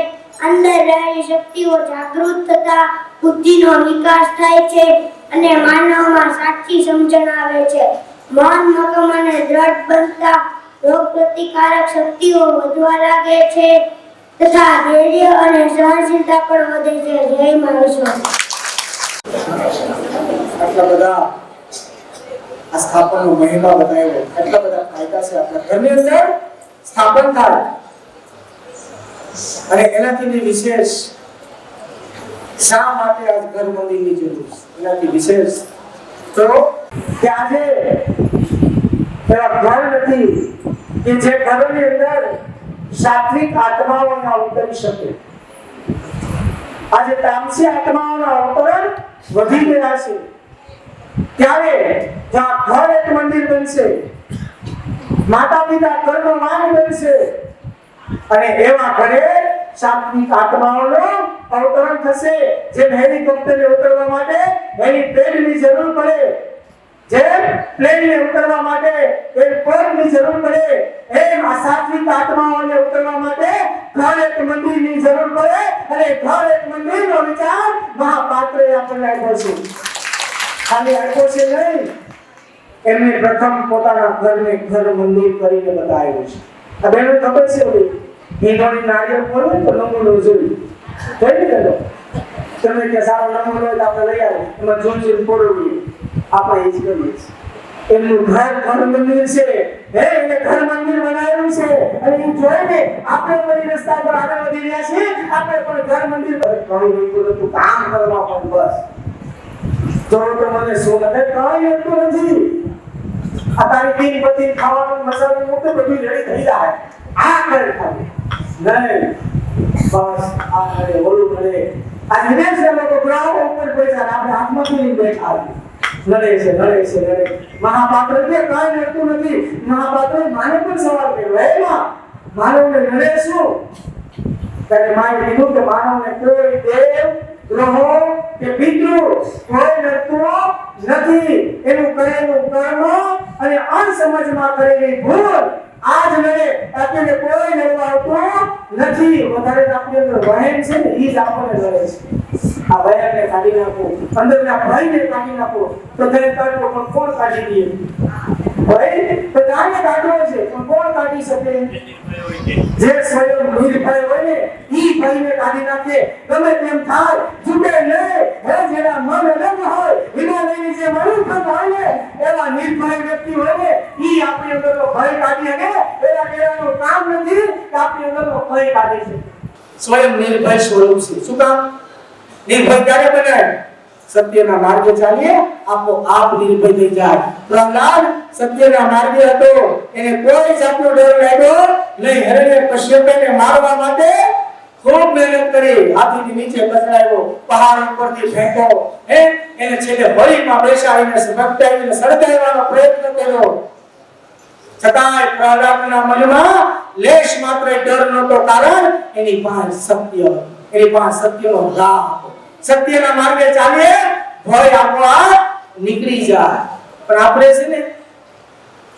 અંદર રહેલી શક્તિઓ જાગૃત થતા બુદ્ધિનો વિકાસ થાય છે અને માનવમાં સાચી સમજણ આવે છે. મન મગમ અને દ્રઢ બનતા રોગ પ્રતિકારક શક્તિઓ વધવા લાગે છે તથા ધૈર્ય અને સહનશીલતા પણ વધે છે. જય મહેશ્વર. આટલા બધા આ સ્થાપનનો મહિમા બતાવ્યો, એટલા બધા ફાયદા છે આપણા ઘરની અંદર સ્થાપન થાય અને એનાથી વિશેષ શા માટે આજ ઘર મંદિરની જરૂર છે? એનાથી વિશેષ તો કે આજે એવા ઘર નથી કે જે ઘરોની અંદર સાત્વિક આત્માઓ ના ઉતરી શકે. આજે તામસી આત્માઓના અવતરણ વધી ગયા છે. ત્યારે જ્યાં ઘર એક મંદિર બનશે, માતા પિતા ઘરનો માન બનશે અને એવા ઘરે સાત્વિક આત્માઓનું અવતરણ થશે. જેમ હેલિકોપ્ટરને ઉતરવા માટે હેલિપેડની જરૂર પડે, જેમ પ્લેનને ઉતરવા માટે એરપોર્ટની જરૂર પડે, એમ આ સાત્વિક આત્માઓને ઉતરવા માટે ઘર એક મંદિરની જરૂર પડે અને ઘર એક મંદિરનો વિચાર મહાપાત્રે આપણને આપ્યો છે. ખાલી આપ્યો છે નહીં, એમને પ્રથમ પોતાના ઘરને ઘર મંદિર કરીને બતાવ્યું છે. આ બેનો ખબર છે હવે ઈંધોની નાળિયેર ફોડે તો નમૂનો જોઈ જોઈ ને તમે કે સારો નમૂનો હોય તો આપણે લઈ આવે, એમાં જોઈ ફોડવીએ. આપણે એ જ કરીએ છીએ. એમનું ઘર ઘર મંદિર છે, એને ઘર મંદિર બનાવ્યું છે અને એ જોઈને આપણે પણ રસ્તા પર આગળ વધી રહ્યા છીએ. આપણે પણ ઘર મંદિર ઘણું નહીં તું કામ કરવા પણ બસ તો મને શું કરે કઈ એટલું નથી. આ તારી તીન પતિ ખાવાનું મસાલો મૂકે બધું રેડી થઈ જાય. આ કરે ખાલી નહીં બસ આ કરે ઓલું કરે. આ વિદેશ લોકો ગ્રાહકો ઉપર પૈસા આપણે હાથમાંથી લઈને બેઠા લડે છે લડે છે લડે. મહાપાત્ર કે કઈ નડતું નથી. મહાપાત્ર માને પણ સવાલ કર્યો, હે માં માનવને નડે શું? ત્યારે માએ કીધું કે માનવને કોઈ દેવ ગ્રહો કે પિતૃ કોઈ નડતું નથી. એનું કરેલું કર્મ અને અણસમજમાં કરેલી ભૂલ આજ નડે, આપણને કોઈ નડવા આવતું નથી. વધારે આપણી અંદર વહેમ છે ને ઈ જ આપણને નડે છે. આ વહેમને કાઢી નાખો, અંદરના ભયને કાઢી નાખો તો તેને કાઢવો પણ કોણ કાઢી દે? ભય તો જાણે કાઢવો છે પણ કોણ કાઢી શકે? જે સ્વયં નિર્ભય હોય ને ઈ ભયને કાઢી નાખે. ગમે તેમ થાય છૂટે નહીં. હે જેના મન અલગ હોય, હિમાલયની જે મનુષ્ય હોય ને એવા નિર્ભય વ્યક્તિ હોય ને ઈ આપણી અંદરનો ભય કાઢી શકે. એના કેવાનું કામ નથી કે આપણી અંદરનો ભય કાઢી શકે. સ્વયં નિર્ભય સ્વરૂપ છે. શું કામ નિર્ભય ક્યારે બને? સત્યના માર્ગે ચાલીએ આપો આપ નિર્ભય થઈ જાય. પ્રહલાદ સત્યના માર્ગે હતો, એને કોઈ જાતનો ડર લાગ્યો નહીં. હરણે કશ્યપને મારવા માટે ખૂબ મહેનત કરી, હાથીની નીચે કચડાવ્યો, પહાડ ઉપરથી ફેંકો, એને છેલ્લે બળીમાં બેસાડીને સળગાવીને સળગાવવાનો પ્રયત્ન કર્યો. છતાંય પ્રહલાદના મનમાં લેશ માત્ર ડર નહોતો, કારણ એની પાસે સત્ય, એની પાસે સત્યનો લાભ. સત્યના માર્ગે ચાલીએ ભય આપોઆપ નીકળી જાય. પણ આપણે છે ને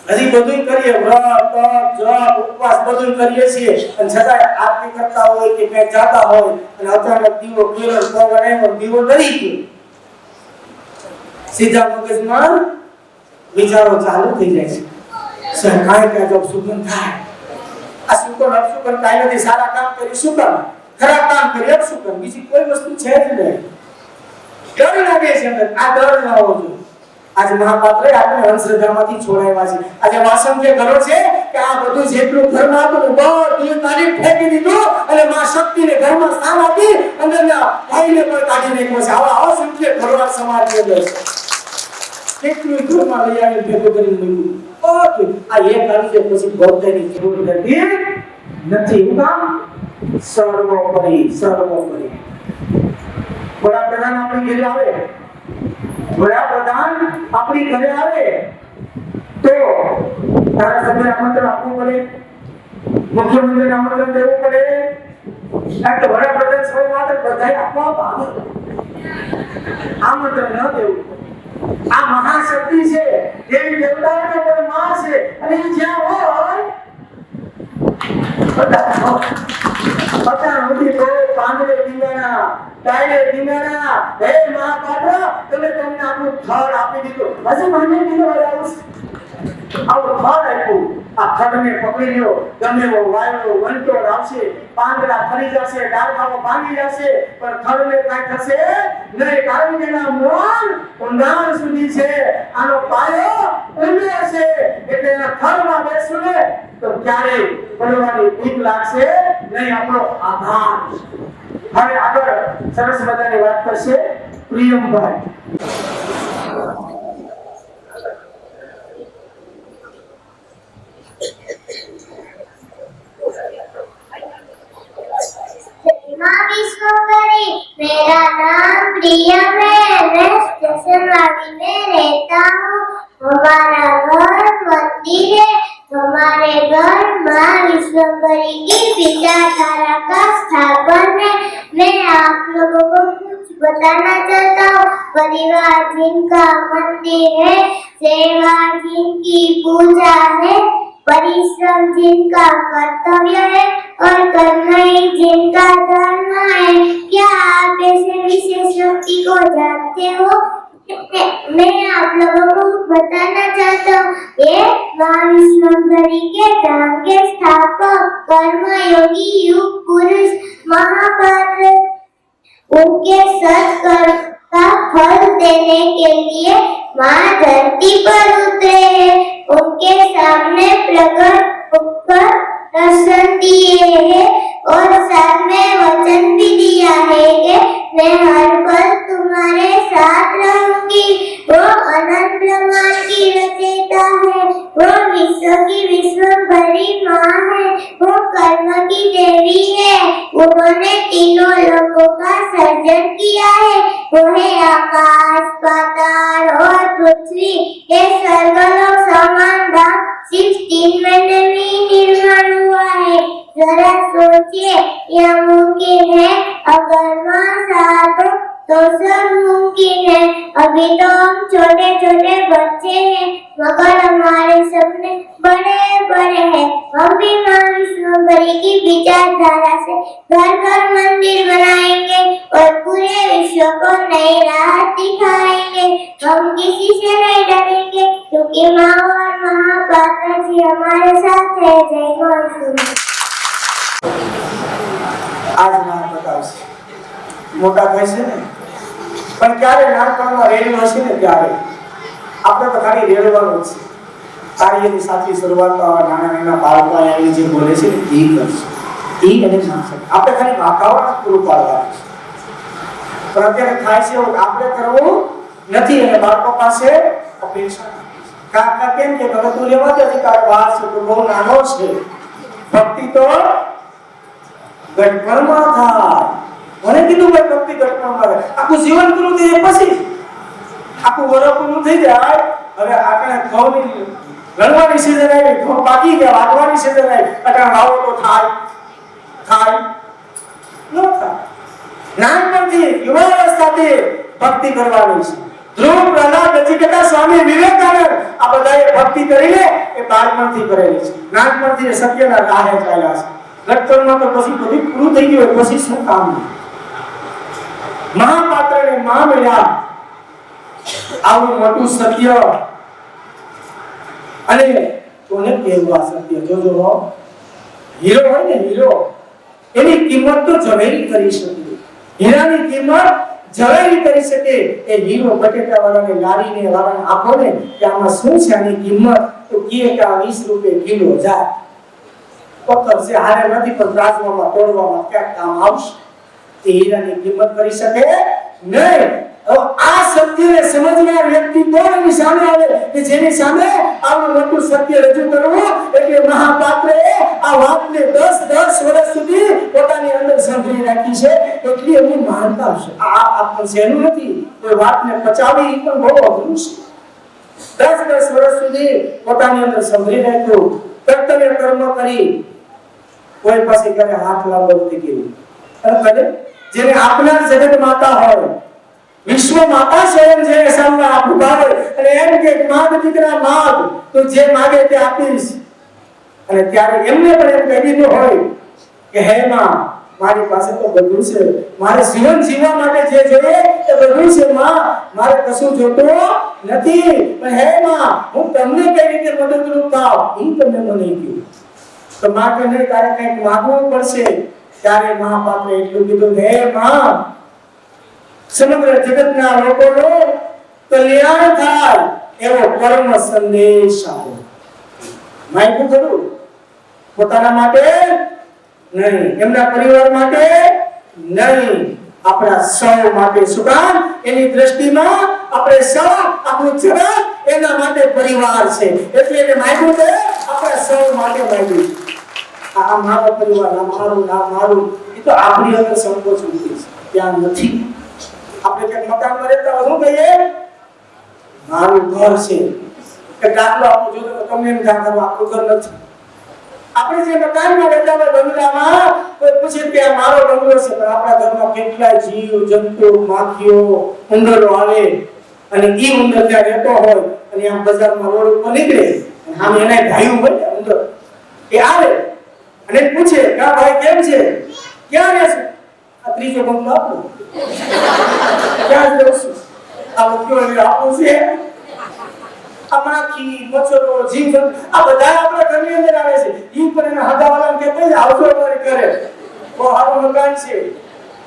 હજી બધું કરીએ, વ્રત તપ જપ ઉપવાસ બધું કરીએ છીએ અને છતાંય આરતી કરતા હોય કે ક્યાંક જાતા હોય અને અચાનક દીવો કેળર પગને દીવો ડરી ગયો, સીધા મગજમાં વિચારો ચાલુ થઈ જાય છે. કાંઈ કાંઈ જો સુગંધ થાય, આ સુગંધ અપસુગંધ કાંઈ નથી. સારા કામ કરી સુગંધ, ખરાબ કામ કરી અપસુગંધ, બીજી કોઈ વસ્તુ છે જ નહીં. ડર લાગે છે અંદર, આ ડર ન હોવો જોઈએ. આજે મહાપાત્રે આપણે અંધશ્રદ્ધામાંથી છોડાવ્યા છે. આજે વાસંત્ય ઘરો છે કે આ બધું જેટલું ઘરમાં હતું બધું તારીફ ફેંકી દીધું અને માં શક્તિને ઘરમાં સ્થાન આપી અંદરના ભાઈને પણ કાઢી નાખ્યો છે. આવા અસંખ્ય ઘરવાળ સમાજની અંદર છે. કેટલું ઘરમાં લઈ આવીને ભેગું કરીને મૂક્યું. ઓકે આ એક આવી છે પછી બૌદ્ધની જરૂર નથી. હું કામ સર્વોપરી સર્વોપરી. વડાપ્રધાન આપણી ઘરે આવે, વડાપ્રધાન આપણી ઘરે આવે તો ધારાસભ્ય આમંત્રણ આપવું પડે, મુખ્યમંત્રી આમંત્રણ દેવું પડે. વડાપ્રધાન સૌ માત્ર બધાય આપવા આવે, આમંત્રણ ન દેવું. આ મહા આપી દીધું, હજી મને દીધો આવું ફળ આપ્યું. આ ફળને પકડી લ્યો, ગમે એવો વાયરો વંટોળ આવશે, પાંદડા ફરી જશે, ડાળખાઓ ભાંગી જશે, પણ ફળને કાંઈ થશે નહીં, કારણ કે એના મૂળ ઊંડાણ સુધી છે, આનો પાયો ઊંડો છે, એટલે એના ફળમાં બેસું ને તો ક્યારેય પડવાની બીક લાગશે નહીં. આપણો આભાર. હવે આગળ સરસ મજાની વાત કરશે પ્રિયમભાઈ. विश्वकरी मेरा नाम प्रियम है, मैं स्टेशन वाली में रहता हूँ। हमारा घर मंदिर है, हमारे घर माँ विश्वकरी की विचारधारा का स्थापन है। मैं आप लोगों को कुछ बताना चाहता हूँ। परिवार जिनका मंदिर है, सेवा जिनकी पूजा है, परिश्रम जिनका कर्तव्य है और कर्म ही जिनका धर्म है। क्या आप ऐसे विशेष व्यक्ति को जानते हो? मैं आप लोगों को बताना चाहता हूँ। ये माँ विश्वकरी के धाम के स्थापक कर्मयोगी युग पुरुष महापात्र, उनके सत्कर्म का फल देने के लिए माँ धरती पर उतरे हैं। उनके सामने प्रकट होकर दर्शन दिए हैं और साथ में वचन भी दिया है कि मैं हर पल तुम्हारे साथ रहूंगी। वो अनंत ब्रह्मांड की रचयिता है, वो विश्व की विश्वभरी माँ है, वो कर्म की देवी है। उन्होंने तीनों लोगों का सर्जन किया है। वो है आकाश, पाताल और पृथ्वी। ये सर्वलोक समान धाम सिर्फ 3 महीने में ही निर्माण हुआ है। जरा सोचिए, यह मुमकिन है? अगर माँ साथ हो तो सब मुमकिन है। अभी तो हम छोटे छोटे बच्चे हैं, मगर हमारे सपने बड़े बड़े हैं। हम भी माँ विश्वकरी की विचारधारा से घर घर मंदिर बनाएंगे और पूरे विश्व को नई राह दिखाएंगे। हम किसी से नहीं डरेंगे, क्योंकि माँ और महापात्र जी हमारे साथ है। जय माँ। આજ નામ બતાવશે, મોટા થશે ને, પણ ક્યારે નાનપણમાં રેડ્યું હશે ને ત્યારે આપણે તો ખાલી રેડવાનું છે. કાર્યની સાચી શરૂઆત તો આવા નાના નાના બાળકો આવીને જે બોલે છે ને એ કરશે, એ એને માનશે. આપણે ખાલી વાતાવરણ પૂરું પાડવાનું છે, પણ અત્યારે થાય છે એવું આપણે કરવું નથી અને બાળકો પાસે અપેક્ષા. કાકા કેમ કે હવે તું લેવા દે અધિકાર બહાર છે, તો બહુ નાનો છે, ભક્તિ તો ગટપણમાં થાય. મને કીધું ભાઈ ભક્તિ ગટપણમાં રહે, આખું જીવન પૂરું થઈ જાય પછી આખું વરસ પૂરું થઈ જાય. હવે આપણે ઘઉંની લણવાની સિઝન આવી, ઘઉં પાકી ગયા, વાગવાની સિઝન આવી, એટલે વાવો તો થાય થાય ન થાય. નાનપણથી યુવાવસ્થાથી ભક્તિ કરવાની છે. ધ્રુવ, પ્રહલાદ, નચિકેતા, સ્વામી વિવેકાનંદ આ બધાએ ભક્તિ કરીને એ બાળપણથી કરેલી છે. નાનપણથી સત્યના રાહે ચાલ્યા છે. ગટપણમાં તો પછી બધું પૂરું થઈ ગયું, પછી શું કામ? મહાપાત્રને માં મળ્યા, આવું મોટું સત્ય. અને કોને કહેવું આ સત્ય? જોજો, હીરો હોય ને, હીરો એની કિંમત તો ઝવેરી કરી શકે. હીરાની કિંમત ઝવેરી કરી શકે. એ હીરો બટેટા વાળાને લારીને વાળાને આપો ને કે આમાં શું છે આની કિંમત, તો કહે કે આ 20 રૂપિયા કિલો જાય. પથ્થર છે, હારે નથી, પણ ત્રાજવામાં તોડવામાં ક્યાંક કામ આવશે. તે હીરાની કિંમત કરી શકે નહીં. આ સત્યને સમજનાર વ્યક્તિ તો એની સામે આવે કે જેની સામે આવું મોટું સત્ય રજૂ કરવું. એટલે મહાપાત્રે આ વાતને 10 વર્ષ સુધી પોતાની અંદર સંભળી રાખી છે. એટલી એમની મહાનતા છે. આ પણ સહેલું નથી. કોઈ વાતને પચાવી પણ બહુ અઘરું છે. 10 વર્ષ સુધી પોતાની અંદર સંભળી રાખ્યું, કર્તવ્ય કર્મ કરી. કોઈ પાસે કરે હાથ લાંબો નથી કેવું, અને જેને આપનાર જગત માતા હોય, વિશ્વ માતા સ્વયં જેને સામે ઉભા હોય અને એમ કે માગ દીકરા માગ, તો જે માગે તે આપીશ. અને ત્યારે એમને પણ એમ કહી દીધું હોય કે હે માં, મારી પાસે તો બધું છે, મારે જીવન જીવવા માટે જે જોઈએ એ બધું છે માં, મારે કશું જોતું નથી, પણ હે માં હું તમને કઈ રીતે મદદરૂપ થાવ એ તમે મને કહ્યું. તો માં કે નહીં, તારે કંઈક માંગવું પડશે. ત્યારે મહાપાત્રે એટલું કીધું, હે માં સમગ્ર જગતના લોકોનું કલ્યાણ થાય એવો કર્મ સંદેશ આપો. માગ્યું ખરું, પોતાના માટે નહીં, એમના પરિવાર માટે નહીં, આપણા સૌ માટે. શું કામ? એની દ્રષ્ટિમાં આપણે સૌ, આપણું જગત એના માટે પરિવાર છે, એટલે એને માગ્યું છે આપણા સૌ માટે માગ્યું. આ મારો પરિવાર, આ મારું, ના મારું, એ તો આપણી અંદર સંકોચ ઉઠે છે, ત્યાં નથી. આપણે ક્યાંક મકાનમાં રહેતા હોય શું કહીએ? મારું ઘર છે. કે દાખલો આપો જો તો તમને એમ જાણ કરો આપણું ઘર નથી. આપણે જે મકાનમાં રહેતા હોય બંગલામાં, કોઈ પૂછે કે આ મારો બંગલો છે, પણ આપણા ઘરમાં કેટલાય જીવ જંતુ, માખીઓ, ઉંદરો આવે, અને ઈ ઉંદર ત્યાં રહેતો હોય અને આમ બજારમાં રોડ ઉપર નીકળે, આમ એના ગાયું હોય ઉંદર, એ આવે અને પૂછે કે આ ભાઈ કેમ છે, ક્યાં રહે છે? આ ત્રીજો બંગલો આપણો. ક્યાં રહું છું? આ ઉદ્યોગ આપણું છે. આ માખી, મચ્છરો, જીવ આ બધા આપણા ઘરની અંદર આવે છે. ઈ પણ એના હગાવાલાને કે કઈ આવજો અમારી ઘરે, બહુ સારું મકાન છે.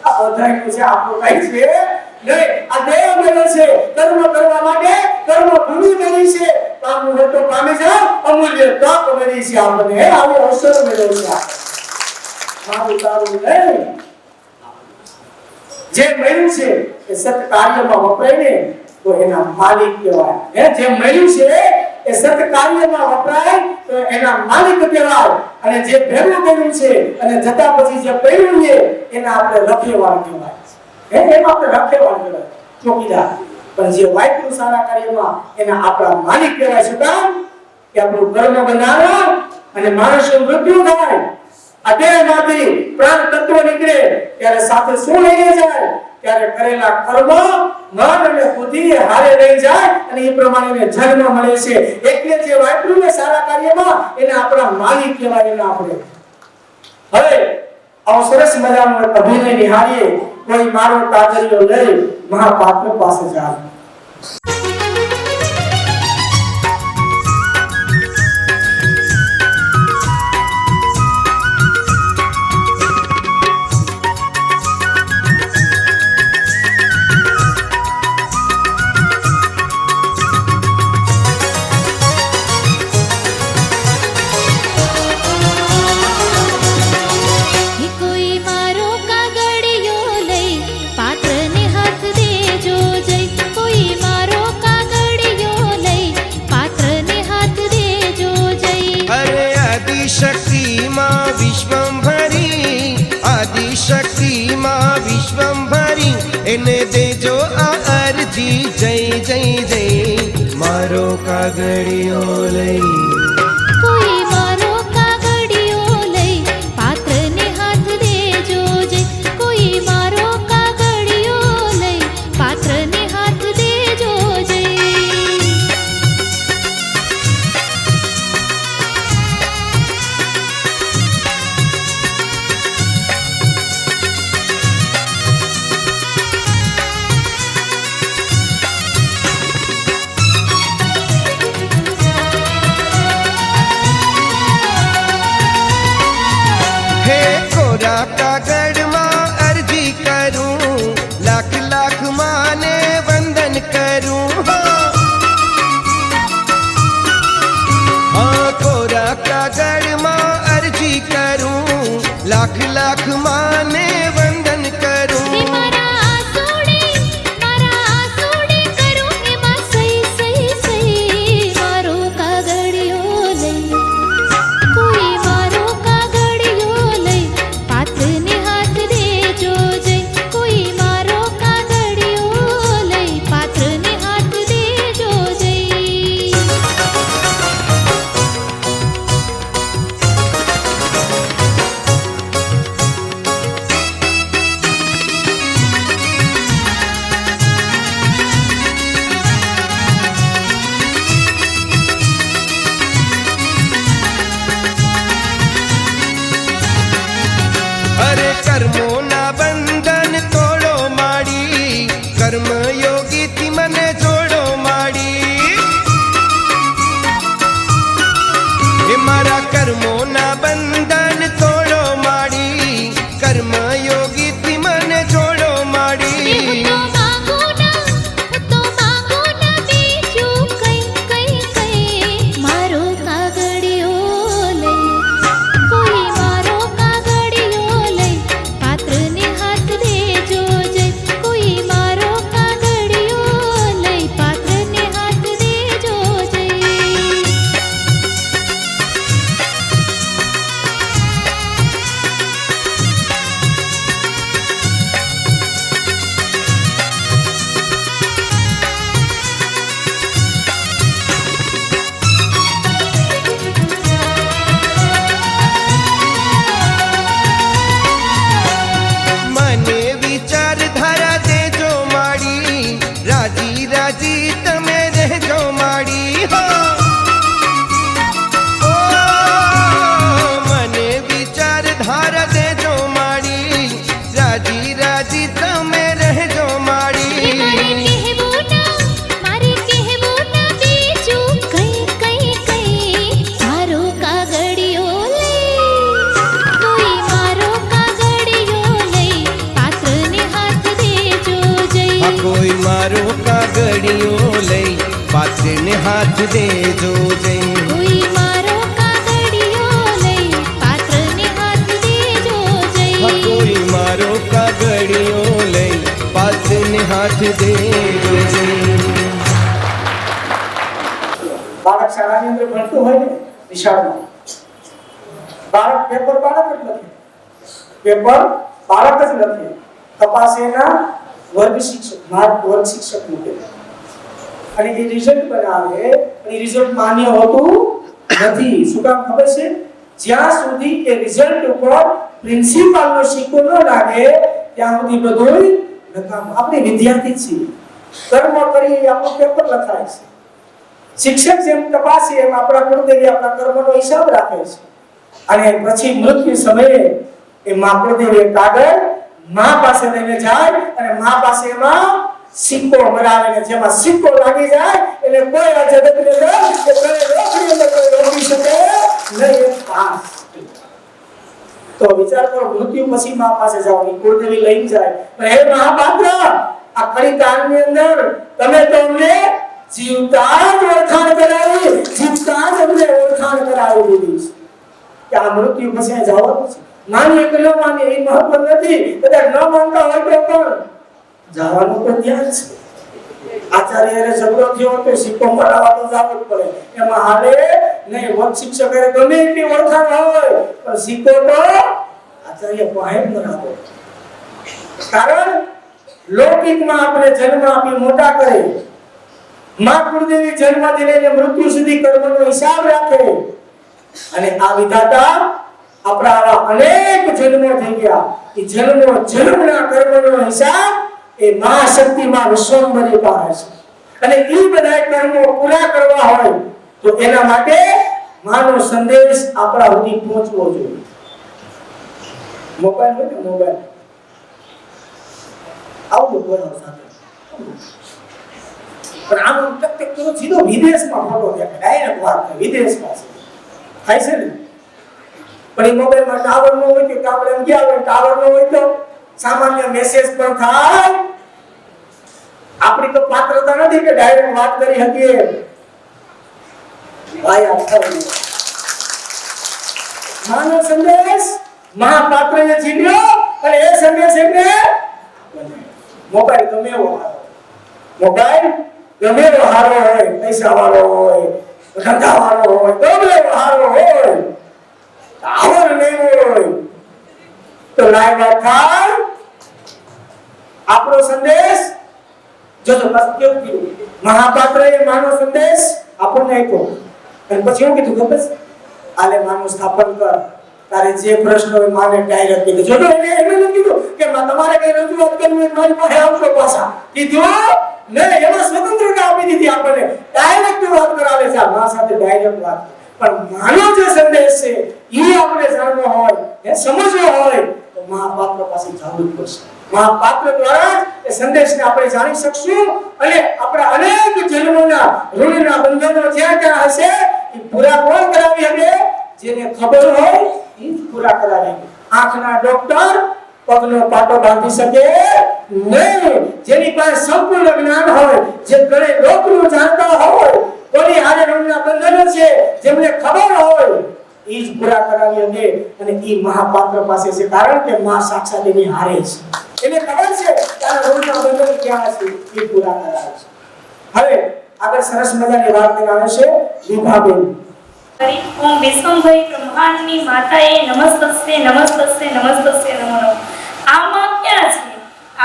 આ બધાનું છે, આપણું કઈ છે નહીં. આ દેહ મળે છે કર્મ કરવા માટે, કર્મ ભૂમિ મળી છે, પામવું હોય તો પામી જાઓ, અમૂલ્ય તક મળી છે આપણને, આવો અવસર મળ્યો છે. મારું તારું નહીં, જે મળ્યું છે એ સત્કાર્યમાં વપરાય ને તો એના માલિક કહેવાય. જે મળ્યું છે એ સત્કાર્યમાં વપરાય તો એના માલિક કહેવાય. અને જે ભેગું કર્યું છે અને જતા પછી જે પડ્યું છે એના આપણે રખેવાળ કહેવાય. એમ આપણે રખેવાળ કહેવાય, ચોકીદાર. પણ જે વાયુ સારા કાર્યમાં એના આપણા માલિક કહેવાય. શું કામ? કે આપણું કર્મ બનાવે અને માણસનું મૃત્યુ થાય, આ દેહમાંથી પ્રાણ તત્વ નીકળે ત્યારે સાથે શું લઈને જાય? ત્યારે કરેલા કર્મ મન અને બુદ્ધિ હારે રહી જાય અને એ પ્રમાણે જન્મ મળે છે. એટલે જે વાપર્યું ને સારા કાર્યમાં એને આપણા માલિક કહેવાય. એને આપણે હવે આવો સરસ મજાનો અભિનય નિહાળીએ. કોઈ મારો કાગળિયો લઈ મહાપાત્ર પાસે જાય. એને દેજો આ અરજી, જય જય જય. મારો કાગળિયો લઈ, કોઈ મારો કાગળિયો લઈ પાત્રને હાથ દેજો જય. કોઈ મારો કાગળિયો લઈ પાત્રને હાથ દેજો જય. કાગળમાં અરજી કરું, લાખ લાખ માને વંદન કરું. હા, કોરા કાગળમાં અરજી કરું, લાખ લાખ માને વંદન કરું. મારા આસોડે કરું એમાં સહી સહી સહી. મારો કાગળિયો લઈ, કોઈ મારો કાગળિયો લઈ પાત્રને હાથ દેજો જય. કોઈ મારો કાગળિયો લઈ પાત્રને હાથ દેજો જય. કર્મોના બંધન તોડો માડી, કર્મ યોગીથી મન જોડો માડી. હું તો માંગુ ના બીજું કઈ કઈ કઈ. મારો કાગળિયો લઈ, કોઈ મારો કાગળિયો લઈ, પાત્રને હાથ દેજો જય. કોઈ મારો કાગળિયો લઈ, પાત્રને હાથ દેજો જય. મને વિચારધારા દેજો માડી, રાજી રાજી તમે રહેજો માડી. હો ઓ, મને વિચારધારા દેજો માડી, રાજી રાજી તમે રહેજો માડી. મારે કહેવું ના બીજું કઈ કઈ કઈ. મારો કાગળિયો લઈ, કોઈ મારો કાગળિયો લઈ, પાત્રને હાથ દેજો જય. આ કોઈ મારો કાગળિયો લઈ, પાત્રને હાથ દેજો જય. કોઈ મારો કાગળિયો લઈ, પાત્રને હાથ દેજો આ જય. કોઈ મારો કાગળિયો લઈ, પાત્રને હાથ દેજો જય. બાળક શાળાની અંદર ભણતું હોય ને નિશાળમાં, બાળક પેપર બાળક જ લખે, પેપર બાળક જ લખે, તપાસેના વર્ગ શિક્ષક મૂકે અને એ રિઝલ્ટ બનાવે. અને રિઝલ્ટ માન્ય હોતું નથી. શું કામ ખબર છે? જ્યાં સુધી એ રિઝલ્ટ ઉપર પ્રિન્સિપાલનો સિક્કો ન લાગે ત્યાં સુધી બધું નકામું. આપણે વિદ્યાર્થી છીએ, કર્મ કરી આપણું પેપર લખાય છે. શિક્ષક જેમ તપાસે એમ આપણા કુળદેવી આપણા કર્મનો હિસાબ રાખે છે. અને પછી મૃત્યુ સમયે એ મા કુળદેવી કાગળ મા પાસે લઈને જાય અને મા પાસે એમાં સિક્કો મરાવે ને જેમાં સિક્કો લાગી જાય એટલે કોઈ આ જગતની અંદર કે કોઈ રોકડી અંદર કોઈ રોકી શકે નહીં. પાસ. તો વિચાર કરો, મૃત્યુ પછી મા પાસે જાઓ, કુળદેવી લઈને જાય, હે મહાપાત્ર, આ કળી કાળની અંદર તમે તો અમને જીવતા જ ઓળખાણ કરાવી, જીવતા જ અમને ઓળખાણ કરાવી દીધી છે કે આ મૃત્યુ પછી જવાનું છે. માનીએ કે ન માનીએ એ મહત્વ નથી, કદાચ ન માનતા હોય તો પણ જવાનું તો ત્યાં જ છે. આચાર્યરે ઝઘડો થયો તો સિક્કો મરાવવા તો જવું જ પડે. એમાં હાલે નહીં, વન શિક્ષકે ગમે એટલી ઓળખાણ હોય પણ સિક્કો તો આચાર્ય પાસે જ મરાવો. કારણ લૌકિકમાં આપણે જન્મ આપી મોટા કરે, મા કુળદેવી જન્મથી લઈને મૃત્યુ સુધી કર્મનો હિસાબ રાખે. અને આ વિધાતા આપણા આવા અનેક જન્મો થઈ ગયા, એ જન્મના કર્મનો હિસાબ એ મા શક્તિ માં વિશ્વંભરી પાસે છે. અને એ બધા કર્મો પૂરા કરવા હોય તો એના માટે માનો સંદેશ આપણા સુધી પહોંચવો જોઈએ. મોબાઈલ હોય ને, મોબાઈલ આવું બોલાવ સાથે પણ આમ ટક તો સીધો વિદેશમાં ફોટો દેખાય, ડાયરેક્ટ વાત થાય વિદેશમાં થાય છે ને. પણ એ મોબાઈલમાં ટાવર ન હોય તો આપણે એમ ગયા હોય, ટાવર ન હોય તો સામાન્ય મેસેજ પણ થાય. આપણી તો પાત્રતા નથી કે ડાયરેક્ટ વાત કરી શકીએ. માનો સંદેશ મહાપાત્રએ જીવ્યો અને એ સંદેશ એમને મોબાઈલ ગમે એવો મોબાઈલ ગમે એવો હારો હોય, પૈસા વાળો હોય, ધંધા વાળો હોય, ગમે એવો હારો હોય, આવર નહીં હોય તો લાઈવ થાય આપણો સંદેશ. જો બસ કેવું કીધું મહાપાત્રએ માનો સંદેશ આપણને આપ્યો અને પછી એવું કીધું ખબર છે, આલે માનું સ્થાપન કર, તારે જે પ્રશ્ન હોય માને ડાયરેક્ટ કીધું. જો એને એમ કીધું કે તમારે કઈ રજૂઆત કરવી હોય મારી પાસે આવશો પાછા, કીધું ને એમાં સ્વતંત્રતા આપી દીધી આપણને, ડાયરેક્ટ વાત કરાવે છે મા સાથે ડાયરેક્ટ વાત. પણ માનો જે સંદેશ છે એ આપણે જાણવો હોય, એ સમજવો હોય તો મહાપાત્ર પાસે જવું જ પડશે. મહાપાત્ર દ્વારા જ એ સંદેશને આપણે જાણી શકશું અને આપણા અનેક જન્મોના ઋણના બંધનો જ્યાં ત્યાં હશે એ પૂરા કોણ કરાવી શકે? જેને ખબર હોય એ જ પૂરા કરાવે. આંખના ડોક્ટર પગનો પાટો બાંધી શકે નહીં. જેની પાસે સંપૂર્ણ જ્ઞાન હોય, જે ઘણે લોકનું જાણતા હોય, કોની હારે રંગના બંધનો છે, જેમને ખબર હોય એ જ પૂરા કરાવી શકે. અને એ મહાપાત્ર પાસે છે, કારણ કે માં સાક્ષાત એની હારે છે. એને ખબર છે કે આ રંગના બંધન ક્યાં છે, એ પૂરા કરાવે છે. હવે આગળ સરસ મજાની વાત કરાવે છે વિભાબેન. ઓમ વિશ્વંભરી બ્રહ્માંડની માતાએ નમસ્તસ્તે નમસ્તસ્તે નમસ્તસ્તે નમો નમઃ. આમાં ક્યાં છે?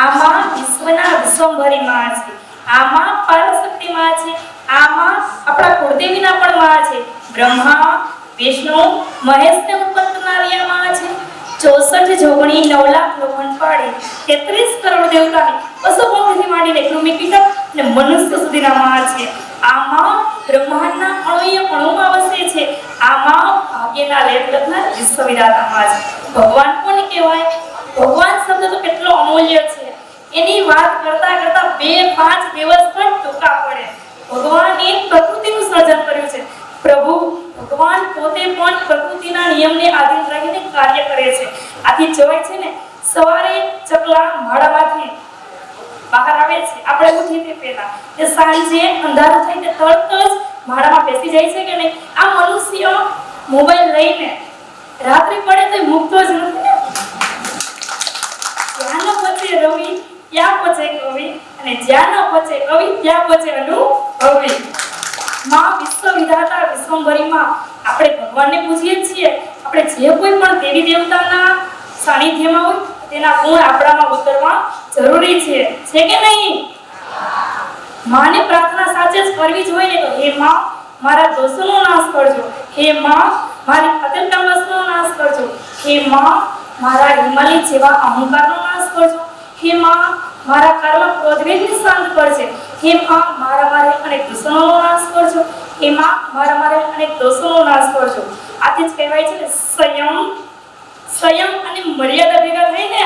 આમાં વિશ્વના વિશ્વંભરી માં છે, આમાં પારશક્તિ માં છે, આમાં આપણા કુળદેવીના પણ માં છે. બ્રહ્મા વિષ્ણુ મહેશને ઉત્પન્ન કરનારી માં છે. 64 જોગણી 9 લાખ લોહન પાડી 33 કરોડ દેવતાની પશુ પંખીથી માંડીને કૃમિ કીટક અને મનુષ્ય સુધીના માં છે. આમાં બ્રહ્માંડના અણુએ અણુમાં વસે છે. આમાં ભાગ્યના લેપ લખનાર વિશ્વવિધાતામાં છે. ભગવાન કોને કહેવાય? ભગવાન શબ્દ તો કેટલો અમૂલ્ય છે, એની વાત કરતા કરતા 2-5 દિવસ પણ ટૂંકા પડે. ભગવાને પ્રકૃતિનું સર્જન કર્યું છે. પ્રભુ ભગવાન પોતે પણ પ્રકૃતિના નિયમને આધીન રહીને કાર્ય કરે છે. આથી જોવાય છે ને, સવારે ચકલા માળામાંથી બહાર આવે છે, આપણે ઉઠીએ તે પહેલા, તે સાંજે અંધારું થાય તે તરત જ માળામાં બેસી જાય છે કે નહીં? આ મનુષ્ય મોબાઈલ લઈને રાત્રિ પડે તો મૂકતો જ નથી ને. જ્યાં ન પહોંચે રવિ ત્યાં પહોંચે કવિ, અને જ્યાં ન પહોંચે કવિ ત્યાં પહોંચે અનુભવી. માં વિશ્વ વિધાતા વિશ્વંભરી માં આપણે ભગવાનને પૂજીએ છીએ. આપણે જે કોઈ પણ દેવી દેવતાના સાનિધ્યમાં હોય તેના ગુણ આપણામાં ઉતરવા જરૂરી છે કે નહીં? માને પ્રાર્થના સાચે જ કરવી જોઈએ ને, તો હે માં મારા દોષોનો નાશ કરજો, હે માં મારી અતલકામસનો નાશ કરજો, હે માં મારા હિમાલય જેવા અહંકારનો નાશ કરજો, હે માં મારા કર્મ ક્રોધને શાંત કરજે, હે માં મારા અનેક દુશ્મનોનો નાશ કરજો, હે માં મારા અનેક દોષોનો નાશ કરજો. આથી જ કહેવાય છે ને, સંયમ અને મર્યાદા ભેગા થઈને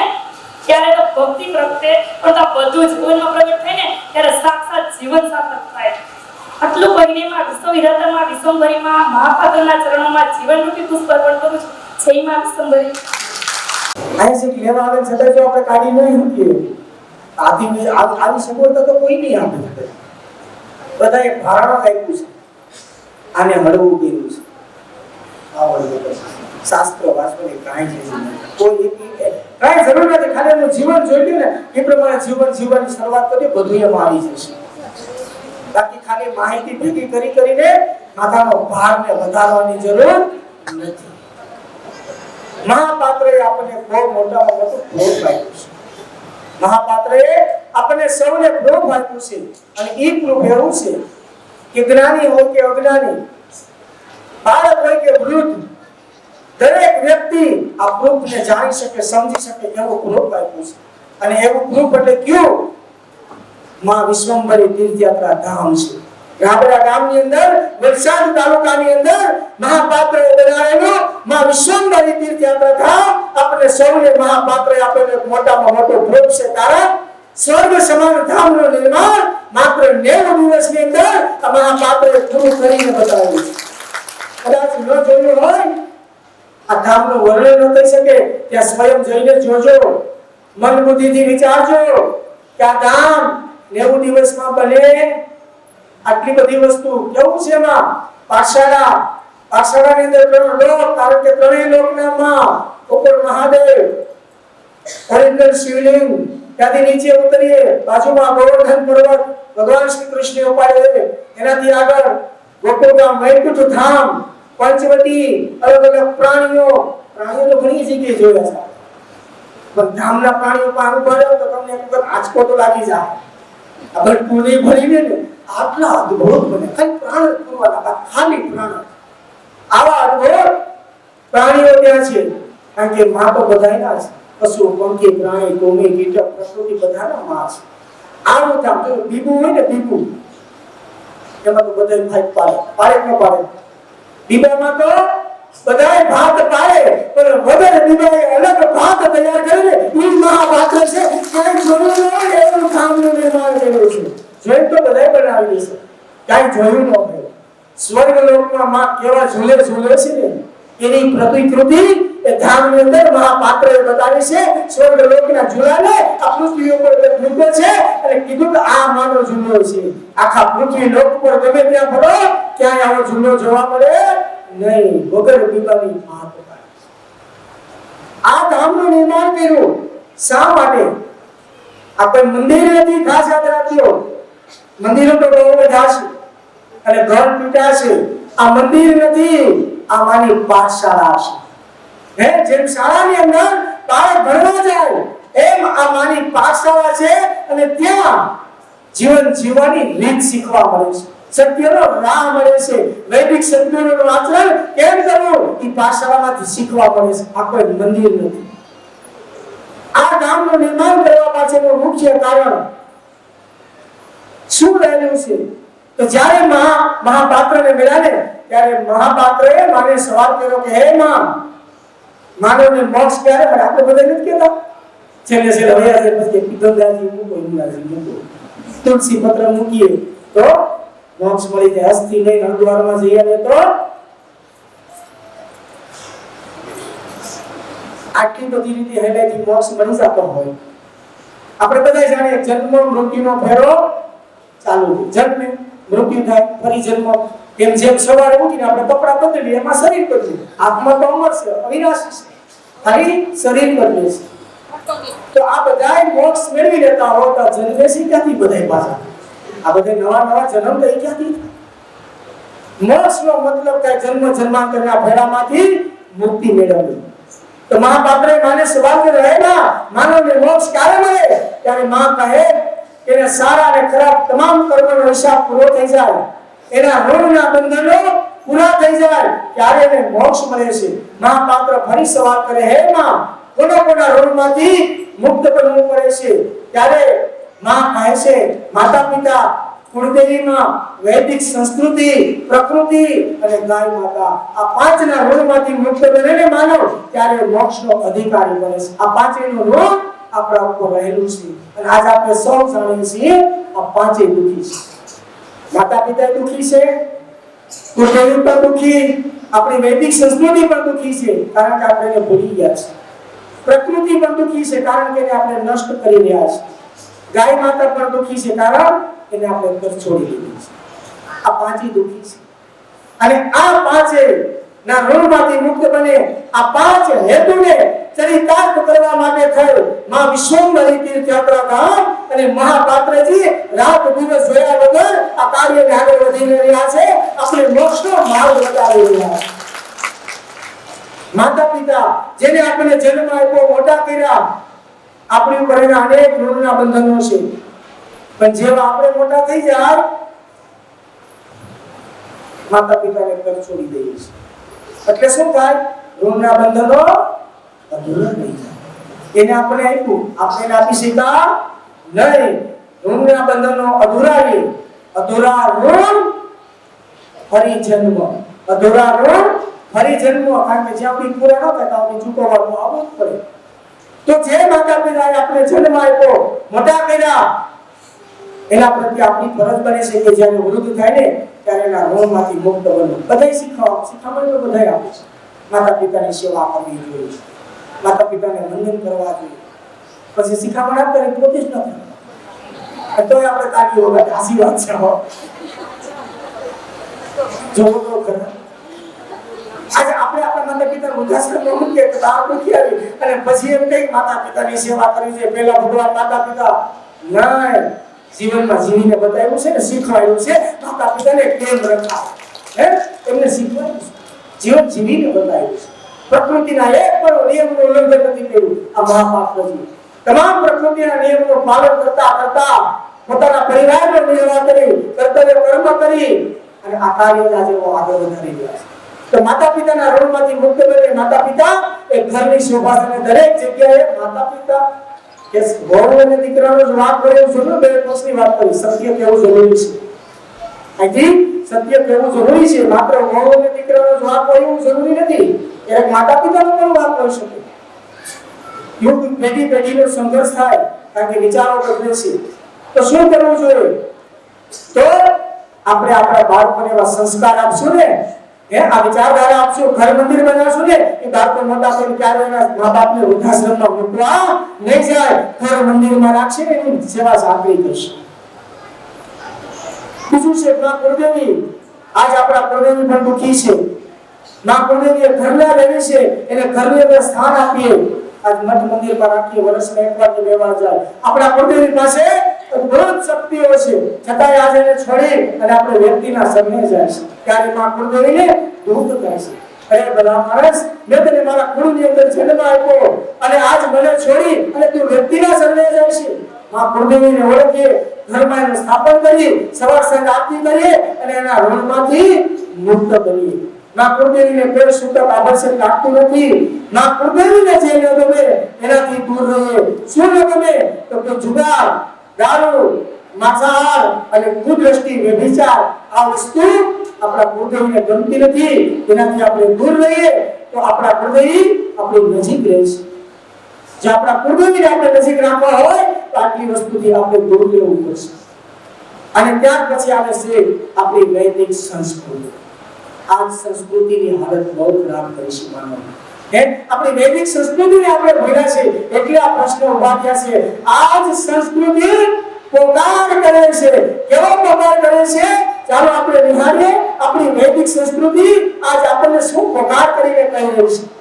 ત્યારે તો ભક્તિ પ્રગટે, પણ તો બધું જીવનમાં પ્રગટ થાય ને ત્યારે સાક્ષાત જીવન સાર્થક થાય. આટલું કહીને માં વિશ્વવિધાતામાં વિશ્વંભરીમાં મહાપાત્રના ચરણોમાં જીવનરૂપી પુષ્પ અર્પણ કરું છું. જય માં વિશ્વંભરી. આયસિક લેવા આવે છતાં જો આપણે કાઢી નહીં મૂકીએ, આવી સગવડતા તો કોઈ નહીં આપે. બધાએ ભારણ આપ્યું છે, આને હળવું કર્યું છે. શાસ્ત્ર વાંચવાની કાંઈ જરૂર નથી. ખાલી એનું જીવન જોઈ ને એ પ્રમાણે જીવન જીવવાની શરૂઆત કરીએ, બધું એમાં આવી જશે. બાકી ખાલી માહિતી ભેગી કરીને માથાનો ભારને વધારવાની જરૂર નથી. મહાપાત્રએ આપણને બહુ મોટામાં મોટું ભોગ આપ્યું છે. મહાપાત્રએ આપણને સૌને ભોગ આપ્યું છે. અને એ પ્રૂફ એવું છે કે જ્ઞાની હોય કે અજ્ઞાની, બાળક હોય કે વૃદ્ધ, દરેક વ્યક્તિ આ પ્રૂફને જાણી શકે, સમજી શકે એવું પ્રૂફ આપ્યું છે. અને એવું પ્રૂફ એટલે કયું? માં વિશ્વંભરી તીર્થયાત્રા ધામ છે. રાબડા ગામની અંદર, વલસાડ તાલુકાની અંદર મહાપાત્રએ બનાવેલું માં વિશ્વંભરી તીર્થયાત્રા ધામ આપણે સૌને મહાપાત્રએ આપેલો મોટામાં મોટો પ્રૂફ છે. કારણ સ્વર્ગ સમાન ધામનું નિર્માણ માત્ર 90 દિવસની અંદર આ મહાપાત્રએ પૂરું કરીને બતાવ્યું છે. કદાચ ન જોયું હોય, આ ધામનું વર્ણન ન થઈ શકે, ત્યાં સ્વયં જઈને જોજો, મન બુદ્ધિથી વિચારજો કે આ ધામ 90 દિવસમાં બને. આટલી બધી વસ્તુ કેવું છે એમાં? પાઠશાળાની અંદર 3 લોક, કારણ કે 3 લોકના માં ઉપર મહાદેવ, ઓરિજિનલ શિવલિંગ, ત્યાંથી નીચે ઉતરીએ, બાજુમાં ગોવર્ધન પર્વત ભગવાન શ્રી કૃષ્ણ ઉપાડે, એનાથી આગળ ગોકુળધામ, વૈકુંઠ ધામ, પંચવટી, અલગ અલગ પ્રાણીઓ તો ઘણી જગ્યાએ જોયા છે, પણ ધામના પ્રાણીઓ પર અનુભવ તો તમને એક વખત આંચકો તો લાગી જાય. આ ભટકું નહીં ભરીને ને આટલા અદ્ભુત બને, ખાલી પ્રાણ પૂરવાના, ખાલી પ્રાણ. આવા અદ્ભુત પ્રાણીઓ ત્યાં છે, કારણ કે માં તો બધાયના છે. પશુ, પંખી, પ્રાણી, કોમી, કીટક, પ્રકૃતિ બધાના માં છે. આવું ધામ તો બીબુ હોય ને, બીબુ એમાં તો બધાય પાડે ન પાડે. બીબામાં તો બધાય ભાત પાડે, પણ વગર બીબાએ અલગ ભાત તૈયાર કરીને ઈ મહાપાત્ર છે. કાંઈ જોયું ન હોય એવું ધામનું નિર્માણ કર્યું છે. જોઈ તો બધાય બનાવી દેશે, કાંઈ જોયું ન હોય. સ્વર્ગ લોકમાં માં કેવા ઝૂલે છે ને, એની પ્રતિકૃતિ એ ધામની અંદર મહાપાત્રએ બતાવી છે. સ્વર્ગલોકના ઝૂલાને આ પૃથ્વી ઉપર મૂકે છે અને કીધું કે આ માનો ઝૂલો છે. આખા પૃથ્વી લોક પર ગમે ત્યાં ફરો ક્યાંય આવો ઝૂલો જોવા મળે નહીં. વગર બીબાની વાત આ ધામનું નિર્માણ કર્યું શા માટે? આપણે મંદિર નથી, ખાસ યાદ રાખજો. મંદિરો તો બહુ બધા છે અને ઘર પીટા છે. આ મંદિર નથી, આ માની પાઠશાળા છે. જેમ શાળાની અંદર બાળક ભણવા જાય એમ આ માની પાઠશાળા છે અને ત્યાં જીવન જીવવાની રીત શીખવા મળે છે. સત્યનો રાહ મળે છે. વૈદિક સત્યોનું આચરણ કેમ કરવું એ પાઠશાળામાંથી શીખવા મળે છે. આ કોઈ મંદિર નથી. આ ગામનું નિર્માણ કરવા પાછળનું મુખ્ય કારણ શું રહેલું છે? તો જ્યારે મહાપાત્રને મળ્યા ને ત્યારે મહાપાત્રએ માને સવાલ કર્યો કે હે માં, માનવને મોક્ષ ક્યારે મળે? આપણે બધા નથી કહેતા છેલ્લે છેલ્લે વયા છે પછી પીધોદાજી મૂકો, ઇમરાજી મૂકો, તુલસી પત્ર મૂકીએ તો મોક્ષ મળી જાય. અસ્થિ લઈને હરિદ્વારમાં જઈએ તો આટલી બધી રીતે હેલાથી મોક્ષ મળી જતો હોય. આપણે બધા જાણીએ જન્મ મૃત્યુનો ફેરો ચાલુ છે. જન્મ મૃત્યુ થાય ફરી જન્મ. એમ જેમ સવારે ઉઠીને આપણે કપડા બદલીએ એમાં શરીર બદલે. આત્મા તો અમર છે, અવિનાશી છે, ખાલી શરીર બદલે છે. તો આ બધાય મોક્ષ મેળવી લેતા હોય તો જન્મે છે ક્યાંથી બધાય પાછા? આ બધા નવા નવા જન્મ લઈ ક્યાંથી? મોક્ષનો મતલબ કે જન્મ જન્માંતરના ફેરામાંથી મુક્તિ મેળવવી. તો મહાપાત્રએ માને સવાલ કર્યો, હે માં, માનવને મોક્ષ ક્યારે મળે? ત્યારે માં કહે કે એને સારા અને ખરાબ તમામ કર્મોનો હિસાબ પૂરો થઈ જાય, એના ઋણના બંધનો પૂરા થઈ જાય ત્યારે એને મોક્ષ મળે છે. મહાપાત્ર ફરી સવાલ કરે, હે માં, કોના કોના ઋણમાંથી મુક્ત બનવું પડે છે? ત્યારે માં કહે છે, માતા પિતા, કુળદેવીમાં, વૈદિક સંસ્કૃતિ, પ્રકૃતિ અને ગાય માતા, આ પાંચના ઋણમાંથી મુક્ત બનીને માનવ ત્યારે મોક્ષનો અધિકારી બને છે. આ પાંચેયનું ઋણ આપણા ઉપર રહેલું છે અને આજ આપણે સૌ જાણીએ છીએ આ પાંચેય દુખી છે. માતા પિતા દુખી છે, કુળદેવી પણ દુખી, આપણી વૈદિક સંસ્કૃતિ પણ દુખી છે કારણ કે આપણે એને ભૂલી ગયા છે. પ્રકૃતિ પણ દુખી છે કારણ કે એને આપણે નષ્ટ કરી રહ્યા છે. ગાય માતા પણ દુખી છે કારણ એને આપણે ઘર છોડી દીધું છે. આ પાંચેય દુખી છે અને આ પાંચેય ના ઋણમાંથી મુક્ત બને આ પાંચ હેતુને ચરિતાર્થ કરવા માટે થયો માં વિશ્વંભરી તીર્થયાત્રા ધામ અને મહાપાત્રજી રાત દિવસ જોયા વગર આ કાર્યને આગળ વધી રહ્યા છે. આપણે મોક્ષનો માર્ગ બતાવી રહ્યા છે. માતા પિતા જેને આપણે જન્મ આપ્યો, મોટા કર્યા, આપણી ઉપર એના અનેક ઋણના બંધનો છે. પણ જેવા આપણે મોટા થઈ જાય માતા પિતાને ઘર છોડી દઈએ છીએ એટલે શું થાય? ઋણના બંધનો અધૂરા થઈ જાય. એને આપણે આપ્યું, આપણે એને આપી શક્યા નહીં. ઋણના બંધનો અધૂરા રહે. અધૂરા ઋણ ફરી જન્મ, અધૂરા ઋણ ફરી જન્મ. કારણ કે જ્યાં આપણે પૂરા ન થતા આપણે ચૂકવવાનું આવવું જ પડે. તો જે માતા પિતાએ આપણે જન્મ આપ્યો, મોટા કર્યા, એના પ્રત્યે આપણી ફરજ બને છે કે જ્યારે વૃદ્ધ થાય ને ત્યારે એના ઋણમાંથી મુક્ત બનવું. બધાય શીખવાડે તો બધાય આપે છે. માતા પિતાની સેવા કરવી જોઈએ, માતા પિતાને વંદન કરવા જોઈએ. પછી શીખામણ આપતા ને પોતે જ નથી તો આપણે તાળી વગાડે. આસી વાત છે. જોવો તો ખરા આજે આપણે આપણા માતા પિતા વૃદ્ધાશ્રમમાં મૂકીએ તો આ દુખી આવી અને પછી એમ કઈ માતા પિતાની સેવા કરવી છે. પહેલા ભગવાન માતા પિતા નહીં, જીવનમાં જીવીને બતાવ્યું છે ને, શીખવાડ્યું છે માતા પિતાને કેમ રખાય. એમને શીખવાડ્યું છે, જીવન જીવીને બતાવ્યું છે. પ્રકૃતિના એક પણ નિયમનું ઉલ્લંઘન નથી કર્યું. આ મહાપાત્રજી તમામ પ્રકૃતિના નિયમોનું પાલન કરતા કરતા પોતાના પરિવારનો નિર્વાહ કરી, કર્તવ્ય કર્મ કરી અને આ કાર્યને આજે આગળ વધારી રહ્યા છે. તો માતા પિતાના ઋણમાંથી મુક્ત બને. માતા પિતા એ ઘરની શોભા છે. દરેક જગ્યાએ માતા પિતા કે વહુ અને દીકરાનો જ વાક કરે એવું જરૂર બે પક્ષની વાત કરી. સત્ય કહેવું જરૂરી છે. આથી સત્ય કહેવું જરૂરી છે. માત્ર વહુ અને દીકરાનો જ વાક હોય એવું જરૂરી નથી. એક માતા પિતાનો પણ વાક હોઈ શકે. યુગ પેઢી પેઢીનો સંઘર્ષ થાય કારણ કે વિચારો બદલે છે. તો શું કરવું જોઈએ? તો આપણે આપણા બાળકોને એવા સંસ્કાર આપશું ને આ વિચારધારા આપશું ઘર મંદિર બનાવશું ને કે બાળકો મોટા થઈને ક્યારે એના મા બાપને વૃદ્ધાશ્રમમાં મૂકવા નહીં જાય, ઘર મંદિરમાં રાખશે એની સેવા સાંકળી થશે. બીજું છે મા કુળદેવી. આજ આપણા કુળદેવી પણ દુખી છે. મા કુળદેવી ઘરના રહેવી છે, એને ઘરની અંદર સ્થાન આપીએ. આજ મઠ મંદિરમાં રાખીએ, વર્ષમાં એકવાર કે બે વાર જાય. આપણા કુળદેવી પાસે અદ્ભુત શક્તિઓ છે, છતાંય આજે એને છોડી અને આપણે વ્યક્તિના શરણે જાય છે. ત્યારે મા કુળદેવીને દુઃખ થાય છે. અરે ભલા માણસ, મેં તને મારા કુળની અંદર જન્મ આપ્યો અને આજ મને છોડી અને તું વ્યક્તિના શરણે જાય છે. મા કુળદેવીને ઓળખીએ, ઘરમાં એનું સ્થાપન કરી, સવાર સાંજ આરતી કરીએ અને એના ઋણમાંથી મુક્ત કરીએ. મા કુળદેવીને કોઈ સૂતક આભૂષણ લાગતું નથી. મા કુળદેવીને જે ન ગમે એનાથી દૂર રહીએ. શું ન ગમે તો કે જુગાર, દારૂ, માંસાહાર અને કુદ્રષ્ટિ, વ્યભિચાર, આ વસ્તુ આપણા કુળદેવીને ગમતી નથી. એનાથી આપણે દૂર રહીએ તો આપણા કુળદેવી આપણી નજીક રહેશે. જો આપણા કુળદેવીને આપણે નજીક રાખવા હોય તો આટલી વસ્તુથી આપણે દૂર રહેવું પડશે. અને ત્યાર પછી આવે છે આપણી વૈદિક સંસ્કૃતિ. આ સંસ્કૃતિની હાલત બહુ ખરાબ કરી છે માનવ. આપણી વૈદિક સંસ્કૃતિને આપણે ભૂલ્યા છે એટલે આ પ્રશ્ન ઉભા થયા છે. આજ સંસ્કૃતિ પોકાર કરે છે. કેવો પોકાર કરે છે? ચાલો આપણે નિહાળીએ આપણી વૈદિક સંસ્કૃતિ આજ આપણને શું પોકાર કરીને કહી રહી છે.